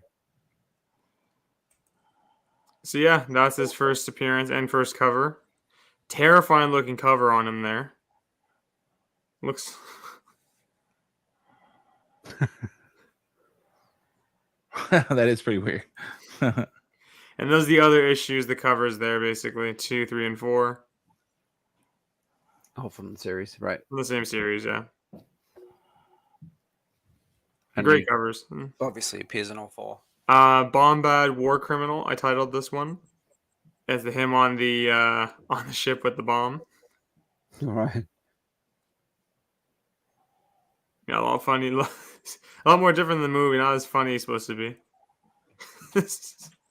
So yeah, that's his first appearance and first cover. Terrifying looking cover on him there. Looks... That is pretty weird. And those are the other issues, the covers there, basically. 2, 3, and 4. Oh, from the series, right. From the same series, yeah. And great covers. Obviously appears in all 4. Bombad War Criminal, I titled this one. As him on the ship with the bomb. All right. Yeah, a lot funny. A lot more different than the movie. Not as funny as it's supposed to be.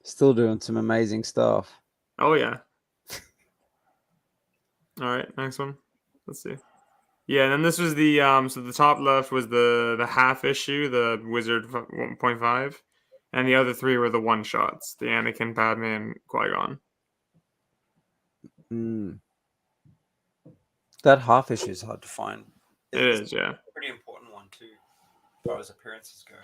Still doing some amazing stuff. Oh yeah. All right, next one. Let's see. Yeah, and then this was the so the top left was the half issue, the Wizard 1.5, and the other three were the one shots, the Anakin, Padme, and Qui-Gon. That half issue is hard to find. It is, yeah. Pretty important one too, as far as appearances go.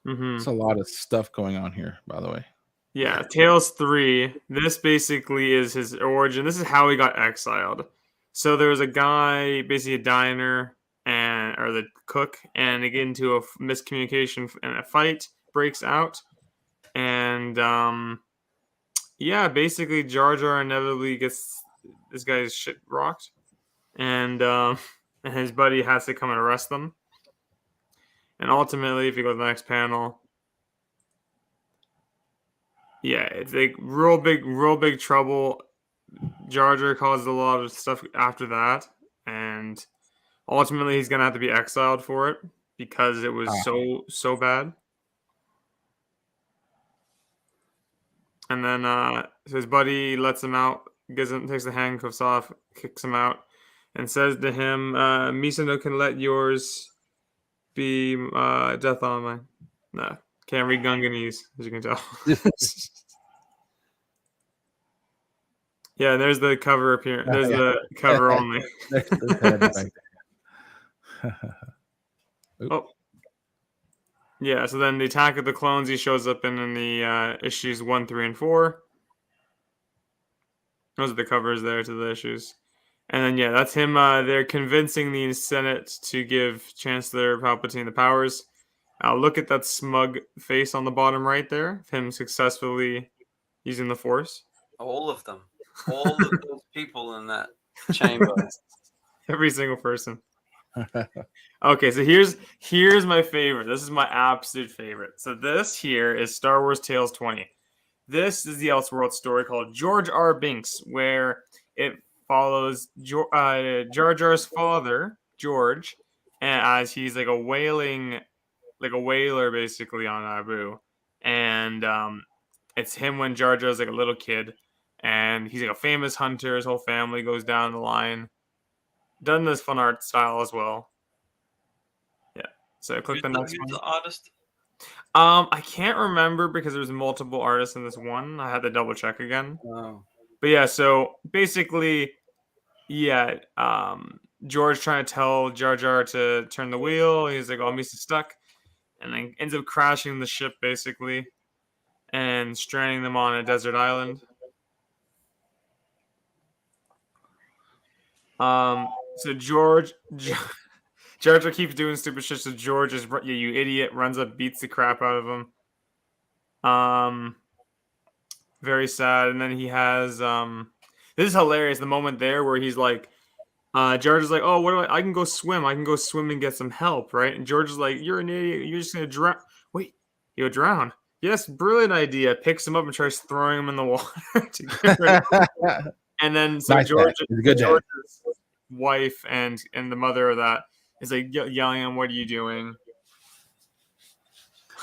There's a lot of stuff going on here, by the way. Yeah, Tales 3. This basically is his origin. This is how he got exiled. So there was a guy, basically a diner, or the cook, and they get into a miscommunication and a fight breaks out. And yeah, basically Jar Jar inevitably gets this guy's shit rocked. And his buddy has to come and arrest them. And ultimately, if you go to the next panel, yeah, it's like real big trouble. Jar Jar caused a lot of stuff after that, and ultimately he's gonna have to be exiled for it because it was so bad. And then so his buddy lets him out, takes the handcuffs off, kicks him out, and says to him, "Misono can let yours be death on mine." No, can't read Gunganese, as you can tell. Yeah, there's the cover appearance. There's the cover only. Oh. Yeah, so then the Attack of the Clones, he shows up in the issues 1, 3, and 4. Those are the covers there to the issues. And then, yeah, that's him. They're convincing the Senate to give Chancellor Palpatine the powers. Look at that smug face on the bottom right there. Him successfully using the Force. All of them. All of those people in that chamber. Every single person. Okay, so here's my favorite. This is my absolute favorite. So this here is Star Wars Tales 20. This is the Elseworld story called Jar Jar Binks, where it follows Jar Jar's father, George, and as he's like a whaler basically on Naboo, and it's him when Jar Jar's like a little kid, and he's like a famous hunter. His whole family goes down the line. Done this fun art style as well. Yeah. So click the next one. The artist? I can't remember because there was multiple artists in this one. I had to double check again. Oh. But yeah, so basically, yeah, George trying to tell Jar Jar to turn the wheel. He's like, "Oh, I'm stuck," and then ends up crashing the ship basically, and stranding them on a desert island. So Jar Jar keeps doing stupid shit. So George is, "Yeah, you idiot," runs up, beats the crap out of him. Very sad. And then he has this is hilarious. The moment there where he's like, George is like, "Oh, what do I can go swim. I can go swim and get some help, right?" And George is like, "You're an idiot. You're just gonna drown." Wait, you'll drown. Yes, brilliant idea. Picks him up and tries throwing him in the water to get rid of him. And then so Nice George's wife and the mother of that is like yelling at him, "What are you doing?"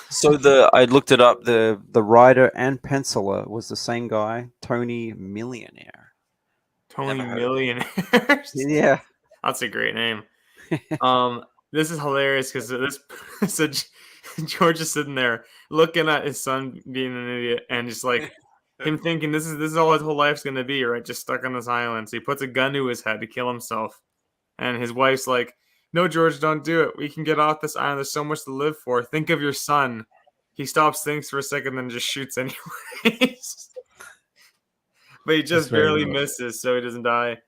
So I looked it up. The writer and penciler was the same guy, Tony Millionaire. Tony Millionaire. Yeah, that's a great name. This is hilarious because so George is sitting there looking at his son being an idiot and just like him thinking this is all his whole life's gonna be, right? Just stuck on this island. So he puts a gun to his head to kill himself, and his wife's like, "No, George, don't do it. We can get off this island. There's so much to live for. Think of your son." He stops, thinks for a second, then just shoots anyways. But he just barely misses, so he doesn't die.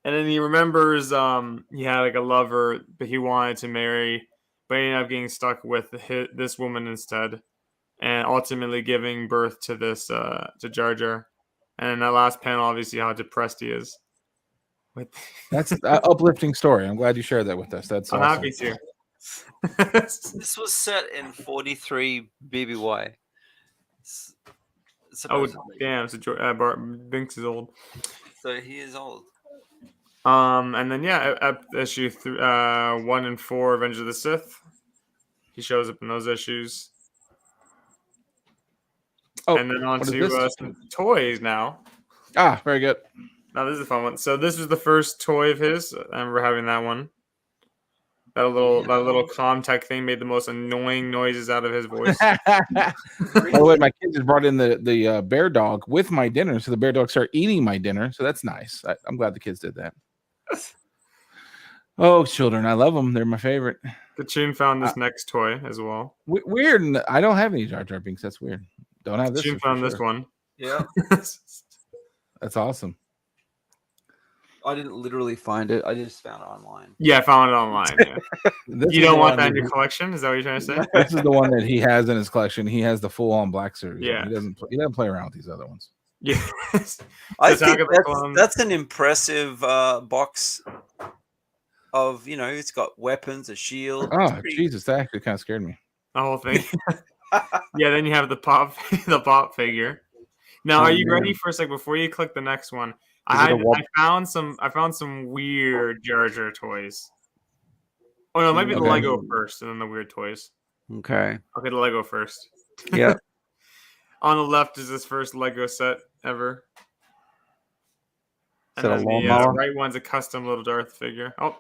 And then he remembers he had like a lover, but he wanted to marry, but he ended up getting stuck with this woman instead, and ultimately giving birth to this to Jar Jar. And in that last panel, obviously, how depressed he is. That's an uplifting story. I'm glad you shared that with us. I'm happy to. This was set in 43 BBY. Oh damn! So Binks is old. So he is old. And then yeah, issue 1 and 4, Revenge of the Sith. He shows up in those issues. Oh, and then on what is to this? some toys now. Ah, very good. Now this is a fun one. So this was the first toy of his. I remember having that one. That little Comtech thing made the most annoying noises out of his voice. By the way, my kids just brought in the bear dog with my dinner, so the bear dog started eating my dinner. So that's nice. I'm glad the kids did that. Oh, children, I love them. They're my favorite. Kachun found this next toy as well. Weird. I don't have any Jar Jar Binks. That's weird. Don't have this. Kachun found this one. Yeah. That's awesome. I didn't literally find it. I just found it online. Yeah, I found it online. Yeah. You don't want that in your collection? Is that what you're trying to say? This is the one that he has in his collection. He has the full-on Black Series. Yeah. He doesn't play around with these other ones. Yeah. I think that's an impressive box of, it's got weapons, a shield. Oh, Jesus, that actually kind of scared me. The whole thing. Yeah, then you have the pop figure. Now, are you ready for a sec before you click the next one? I found some weird Jar Jar toys. Oh no, it might be the Lego first, and then the weird toys. Okay. Okay, the Lego first. Yeah. On the left is this first Lego set ever. Is And that a then the lawnmower? right one's a custom little Darth figure. Oh.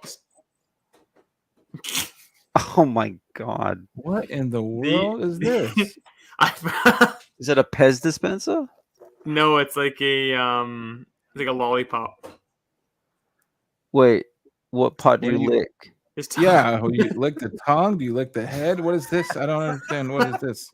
Oh my god. What in the world is this? Is it a Pez dispenser? No, it's like a lollipop. Wait, what part do you lick? His tongue. Yeah, do you lick the tongue? Do you lick the head? What is this? I don't understand. What is this?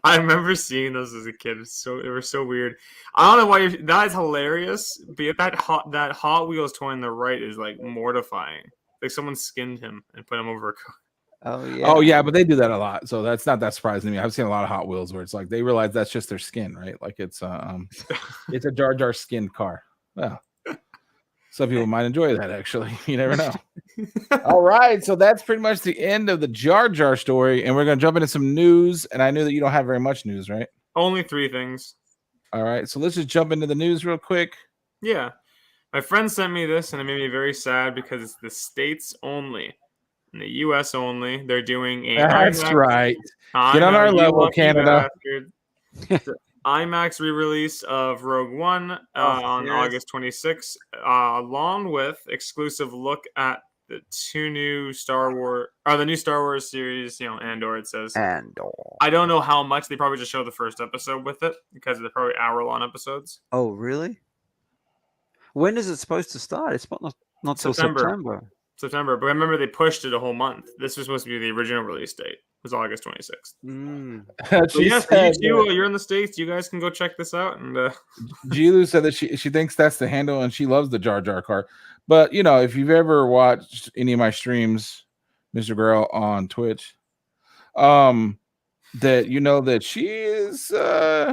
I remember seeing those as a kid. They were so weird. I don't know why that is hilarious. But that Hot Wheels toy on the right is like mortifying. Like someone skinned him and put him over a coat. Oh yeah. Oh yeah, but they do that a lot, so that's not that surprising to me. I've seen a lot of Hot Wheels where it's like they realize that's just their skin, right? Like it's a Jar Jar skinned car. Well, some people might enjoy that actually. You never know. All right, so that's pretty much the end of the Jar Jar story, and we're gonna jump into some news. And I knew that you don't have very much news, right? Only 3 things. All right, so let's just jump into the news real quick. Yeah, my friend sent me this, and it made me very sad because it's the States only. In the U.S. only, they're doing a That's IMAX, right. Get on our level, Canada. IMAX re-release of Rogue One on August 26th, along with exclusive look at the new Star Wars series, Andor. It says Andor. I don't know how much. They probably just show the first episode with it because they're probably hour-long episodes. Oh really? When is it supposed to start? It's not till September. September, but remember they pushed it a whole month. This was supposed to be the original release date. It was August 26th. So yes, you two, you're in the States. You guys can go check this out. And Gilu said that she thinks that's the handle and she loves the Jar Jar car. But if you've ever watched any of my streams, MrGarrell on Twitch, that that she is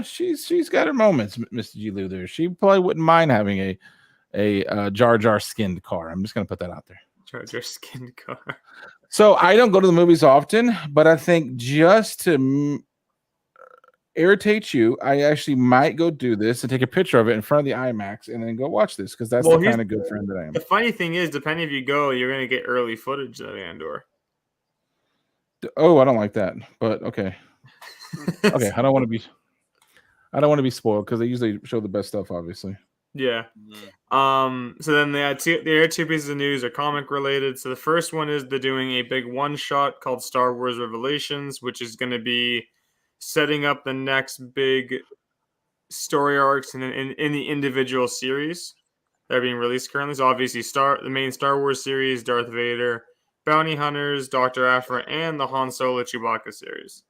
she's got her moments, Mr. Gilu there. She probably wouldn't mind having a Jar Jar skinned car. I'm just gonna put that out there. Jar Jar skinned car. So I don't go to the movies often, but I think just to irritate you, I actually might go do this and take a picture of it in front of the IMAX and then go watch this because that's the kind of good friend that I am. The funny thing is, depending if you go, you're going to get early footage of Andor. Oh, I don't like that, but okay. Okay, I don't want to be spoiled because they usually show the best stuff, obviously. Yeah. So then the other 2 pieces of news are comic related. So the first one is they're doing a big one-shot called Star Wars Revelations, which is going to be setting up the next big story arcs in the individual series that are being released currently. So obviously the main Star Wars series, Darth Vader, Bounty Hunters, Dr. Aphra, and the Han Solo Chewbacca series.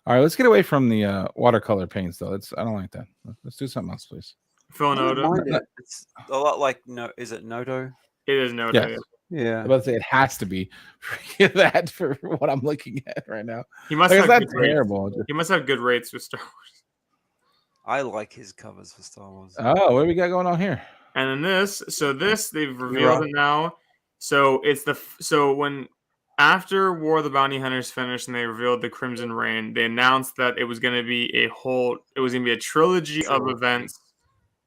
All right, let's get away from the watercolor paints, though. I don't like that. Let's do something else, please. Phil Noto. It's a lot like is it Noto? It is Noto. Yes. Yeah. I'm about to say it has to be that for what I'm looking at right now. He must have that's good terrible. Rates. He must have good rates with Star Wars. I like his covers for Star Wars. Oh, what do we got going on here? And then this they've revealed it now. So it's when after War of the Bounty Hunters finished and they revealed the Crimson Reign, they announced that it was going to be a trilogy of events,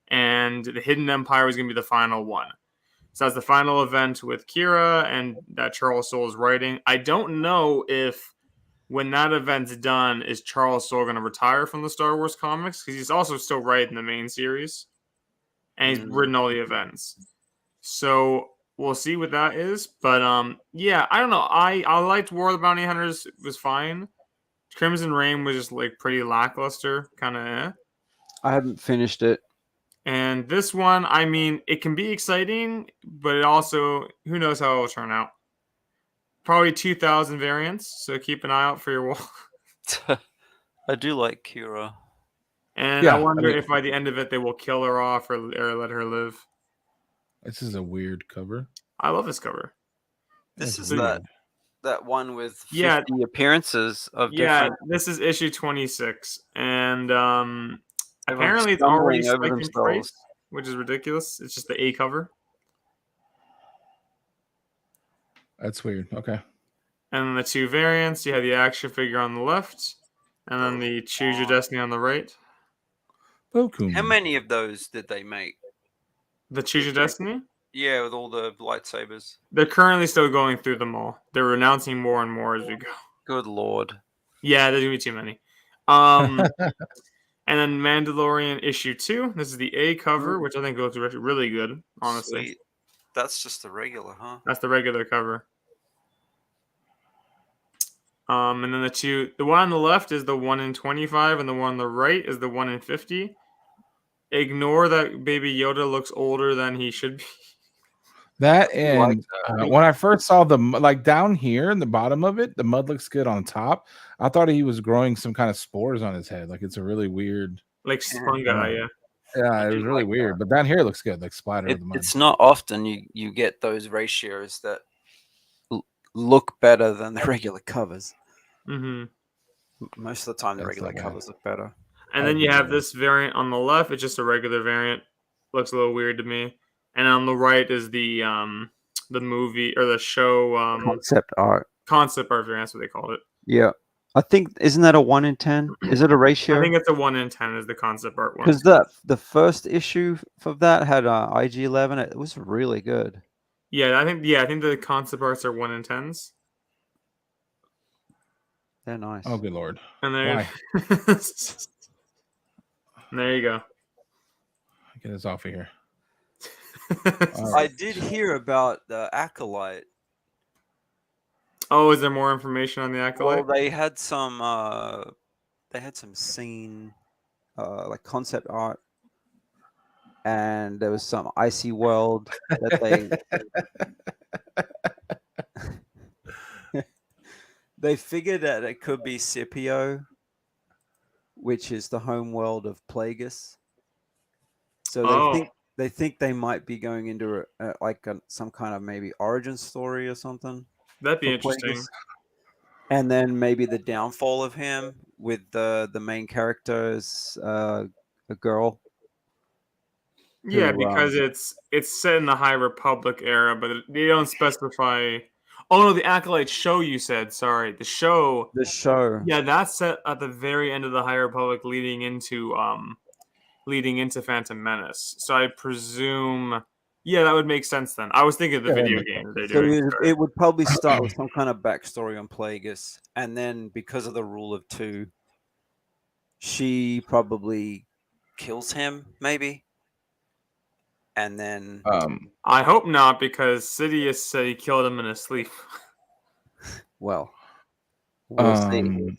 and the Hidden Empire was going to be the final one. So that's the final event with Kira and that Charles Soule is writing. I don't know if when that event's done, is Charles Soule going to retire from the Star Wars comics? Because he's also still writing the main series, and he's written all the events. So we'll see what that is. But yeah, I don't know. I liked War of the Bounty Hunters. It was fine. Crimson Reign was just like pretty lackluster, kind of. I haven't finished it. And this one, I mean, it can be exciting, but it also, who knows how it will turn out. Probably 2,000 variants, so keep an eye out for your wall. I do like Kira. And I wonder if by the end of it they will kill her off or let her live. This is a weird cover. I love this cover. This is that one with 50 appearances of different... Yeah, this is issue 26. And Everyone's apparently it's already stumbling over spiked in price, themselves. which is ridiculous. It's just the A cover. That's weird. Okay. And then the two variants, you have the action figure on the left, and then the Choose Your Destiny on the right. Welcome. How many of those did they make? The Choose Your Destiny? Yeah, with all the lightsabers. They're currently still going through them all. They're announcing more and more as we go. Good lord. Yeah, there's going to be too many. And then Mandalorian Issue 2. This is the A cover, which I think looks really good, honestly. Sweet. That's just the regular, huh? That's the regular cover. And then the one on the left is the 1 in 25, and the one on the right is the 1 in 50. Ignore that Baby Yoda looks older than he should be. That and when I first saw the down here in the bottom of it, the mud looks good on top. I thought he was growing some kind of spores on his head. Like it's a really weird, like fungi, yeah. Yeah, it was really weird. But down here it looks good, like splatter of the mud. It's not often you get those ratios that look better than the regular covers. Mm-hmm. Most of the time, the regular covers look better. And then you have this variant on the left. It's just a regular variant. Looks a little weird to me. And on the right is the movie or the show Concept art. Concept art variant. That's what they called it. Yeah, I think isn't that a 1 in 10? Is it a ratio? I think it's a 1 in 10 is the concept art one. Because the first issue of that had IG-11. It was really good. Yeah, I think the concept arts are 1 in 10s. They're nice. Oh, good lord! And there, and there you go. Get us off of here. I did hear about the Acolyte. Oh, is there more information on the Acolyte? Well, they had some scene, like concept art, and there was some icy world that they figured that it could be Scipio, which is the home world of Plagueis. So they think they might be going into some kind of maybe origin story or something. That'd be interesting. Plagueis. And then maybe the downfall of him with the main character is a girl. Yeah, because it's set in the High Republic era, but they don't specify. Oh no, the Acolyte show you said. Sorry, the show. The show. Yeah, that's set at the very end of the High Republic, leading into Phantom Menace. So I presume, yeah, that would make sense then. I was thinking of the video game they're doing. So it would probably start with some kind of backstory on Plagueis, and then because of the rule of 2, she probably kills him, maybe. And then I hope not, because Sidious said he killed him in his sleep. Well, we'll see.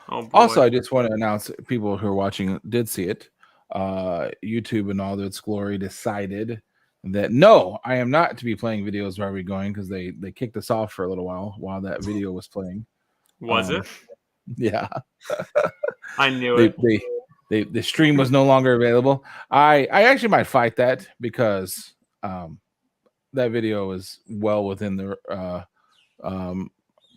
Oh, boy. Also, I just want to announce, people who are watching did see it. YouTube in all its glory decided that no, I am not to be playing videos Where Are We Going, because they kicked us off for a little while that video was playing. Was it? Yeah. I knew it. The stream was no longer available. I actually might fight that, because that video is well within the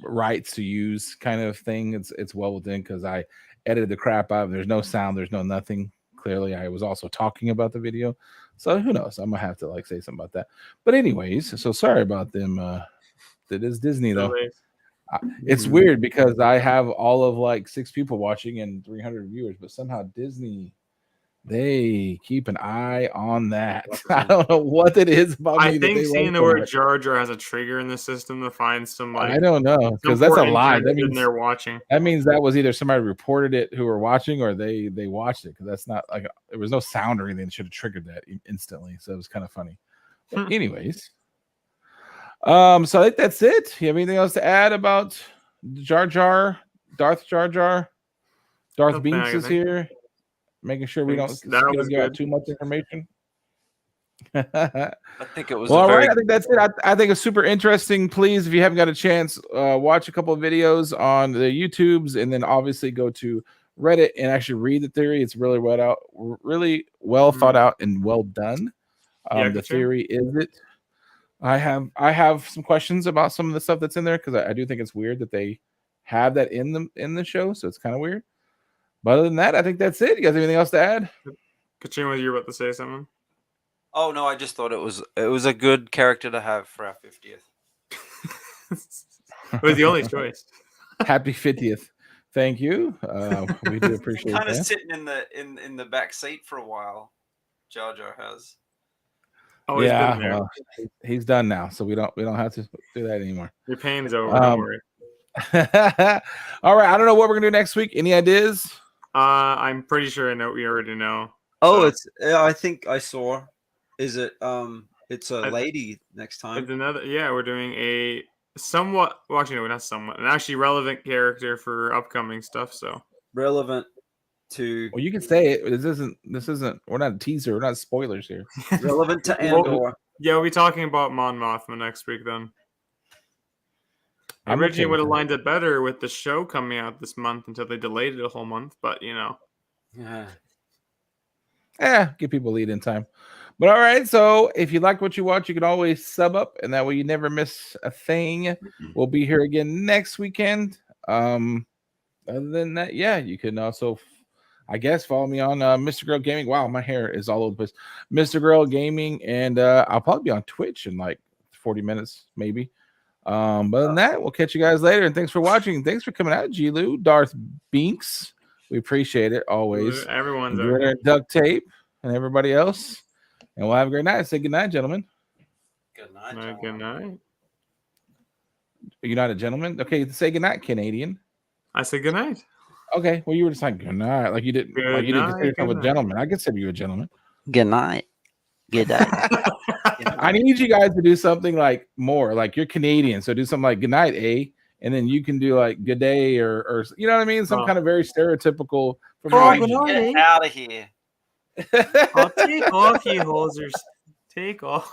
rights to use kind of thing. It's well within, because I edited the crap out. There's no sound. There's no nothing. Clearly, I was also talking about the video. So who knows? I'm gonna have to say something about that. But anyways, so sorry about them. That is Disney though. It's weird because I have all of 6 people watching and 300 viewers, but somehow Disney They keep an eye on that. I don't know what it is about me. I think that seeing like the word Jar Jar has a trigger in the system to find some like. I don't know because some that's a poor lie. intern That in means there watching. That means that was either somebody reported it who were watching, or they watched it, because that's not like there was no sound or anything that should have triggered that instantly. So it was kind of funny. But anyways, so I think that's it. You have anything else to add about Jar Jar, Darth Jar Jar? Darth Nothing Binks I is think. here, making sure we don't give out too much information. I think it was well, a all very right. I think that's it. I think it's super interesting. Please, if you haven't got a chance, watch a couple of videos on the YouTubes, and then obviously go to Reddit and actually read the theory. It's really well thought out and well done. The theory is it. I have some questions about some of the stuff that's in there, because I do think it's weird that they have that in the show, so it's kind of weird. But other than that, I think that's it. You guys have anything else to add? Katrina, you were about to say something. Oh no, I just thought it was a good character to have for our 50th. It was the only choice. Happy 50th. Thank you. We do appreciate kind of that. sitting in the back seat for a while. Jar Jar has. Oh, yeah, well, he's done now, so we don't have to do that anymore. Your pain's over. Don't worry. All right, I don't know what we're gonna do next week. Any ideas? I'm pretty sure I know. We already know. Oh, so. I think I saw. Is it it's a lady next time? It's another. Yeah, we're doing a somewhat. Well, actually, no, not somewhat. An actually relevant character for upcoming stuff. So relevant to. Well, you can say it. This isn't. We're not a teaser. We're not spoilers here. Relevant to Andor. Yeah, we'll be talking about Mon Mothma next week. Then I originally would have lined it better with the show coming out this month until they delayed it a whole month. But you know. Yeah. Give people lead in time. But all right, so if you like what you watch, you can always sub up, and that way you never miss a thing. We'll be here again next weekend. Other than that, yeah, you can also, I guess, follow me on MrGarrell Gaming. Wow, my hair is all over the place. MrGarrell Gaming, and I'll probably be on Twitch in like 40 minutes, maybe. But other than that, we'll catch you guys later, and thanks for watching. Thanks for coming out, G-Lou, Darth Binks. We appreciate it always. Everyone's there. Duct Tape and everybody else. And we'll have a great night. Say good night, gentlemen. Good night. Good night. You're not a gentleman? Okay, say good night, Canadian. I say good night. Okay, well, you were just like good night, like you didn't. Like you didn't consider yourself a gentleman. I consider you a gentleman. Good night. Good night. I need you guys to do something like more. Like you're Canadian, so do something like good night, eh? And then you can do like good day or you know what I mean? Some kind of very stereotypical. Get out of here. I'll take off, you hosers. Take off.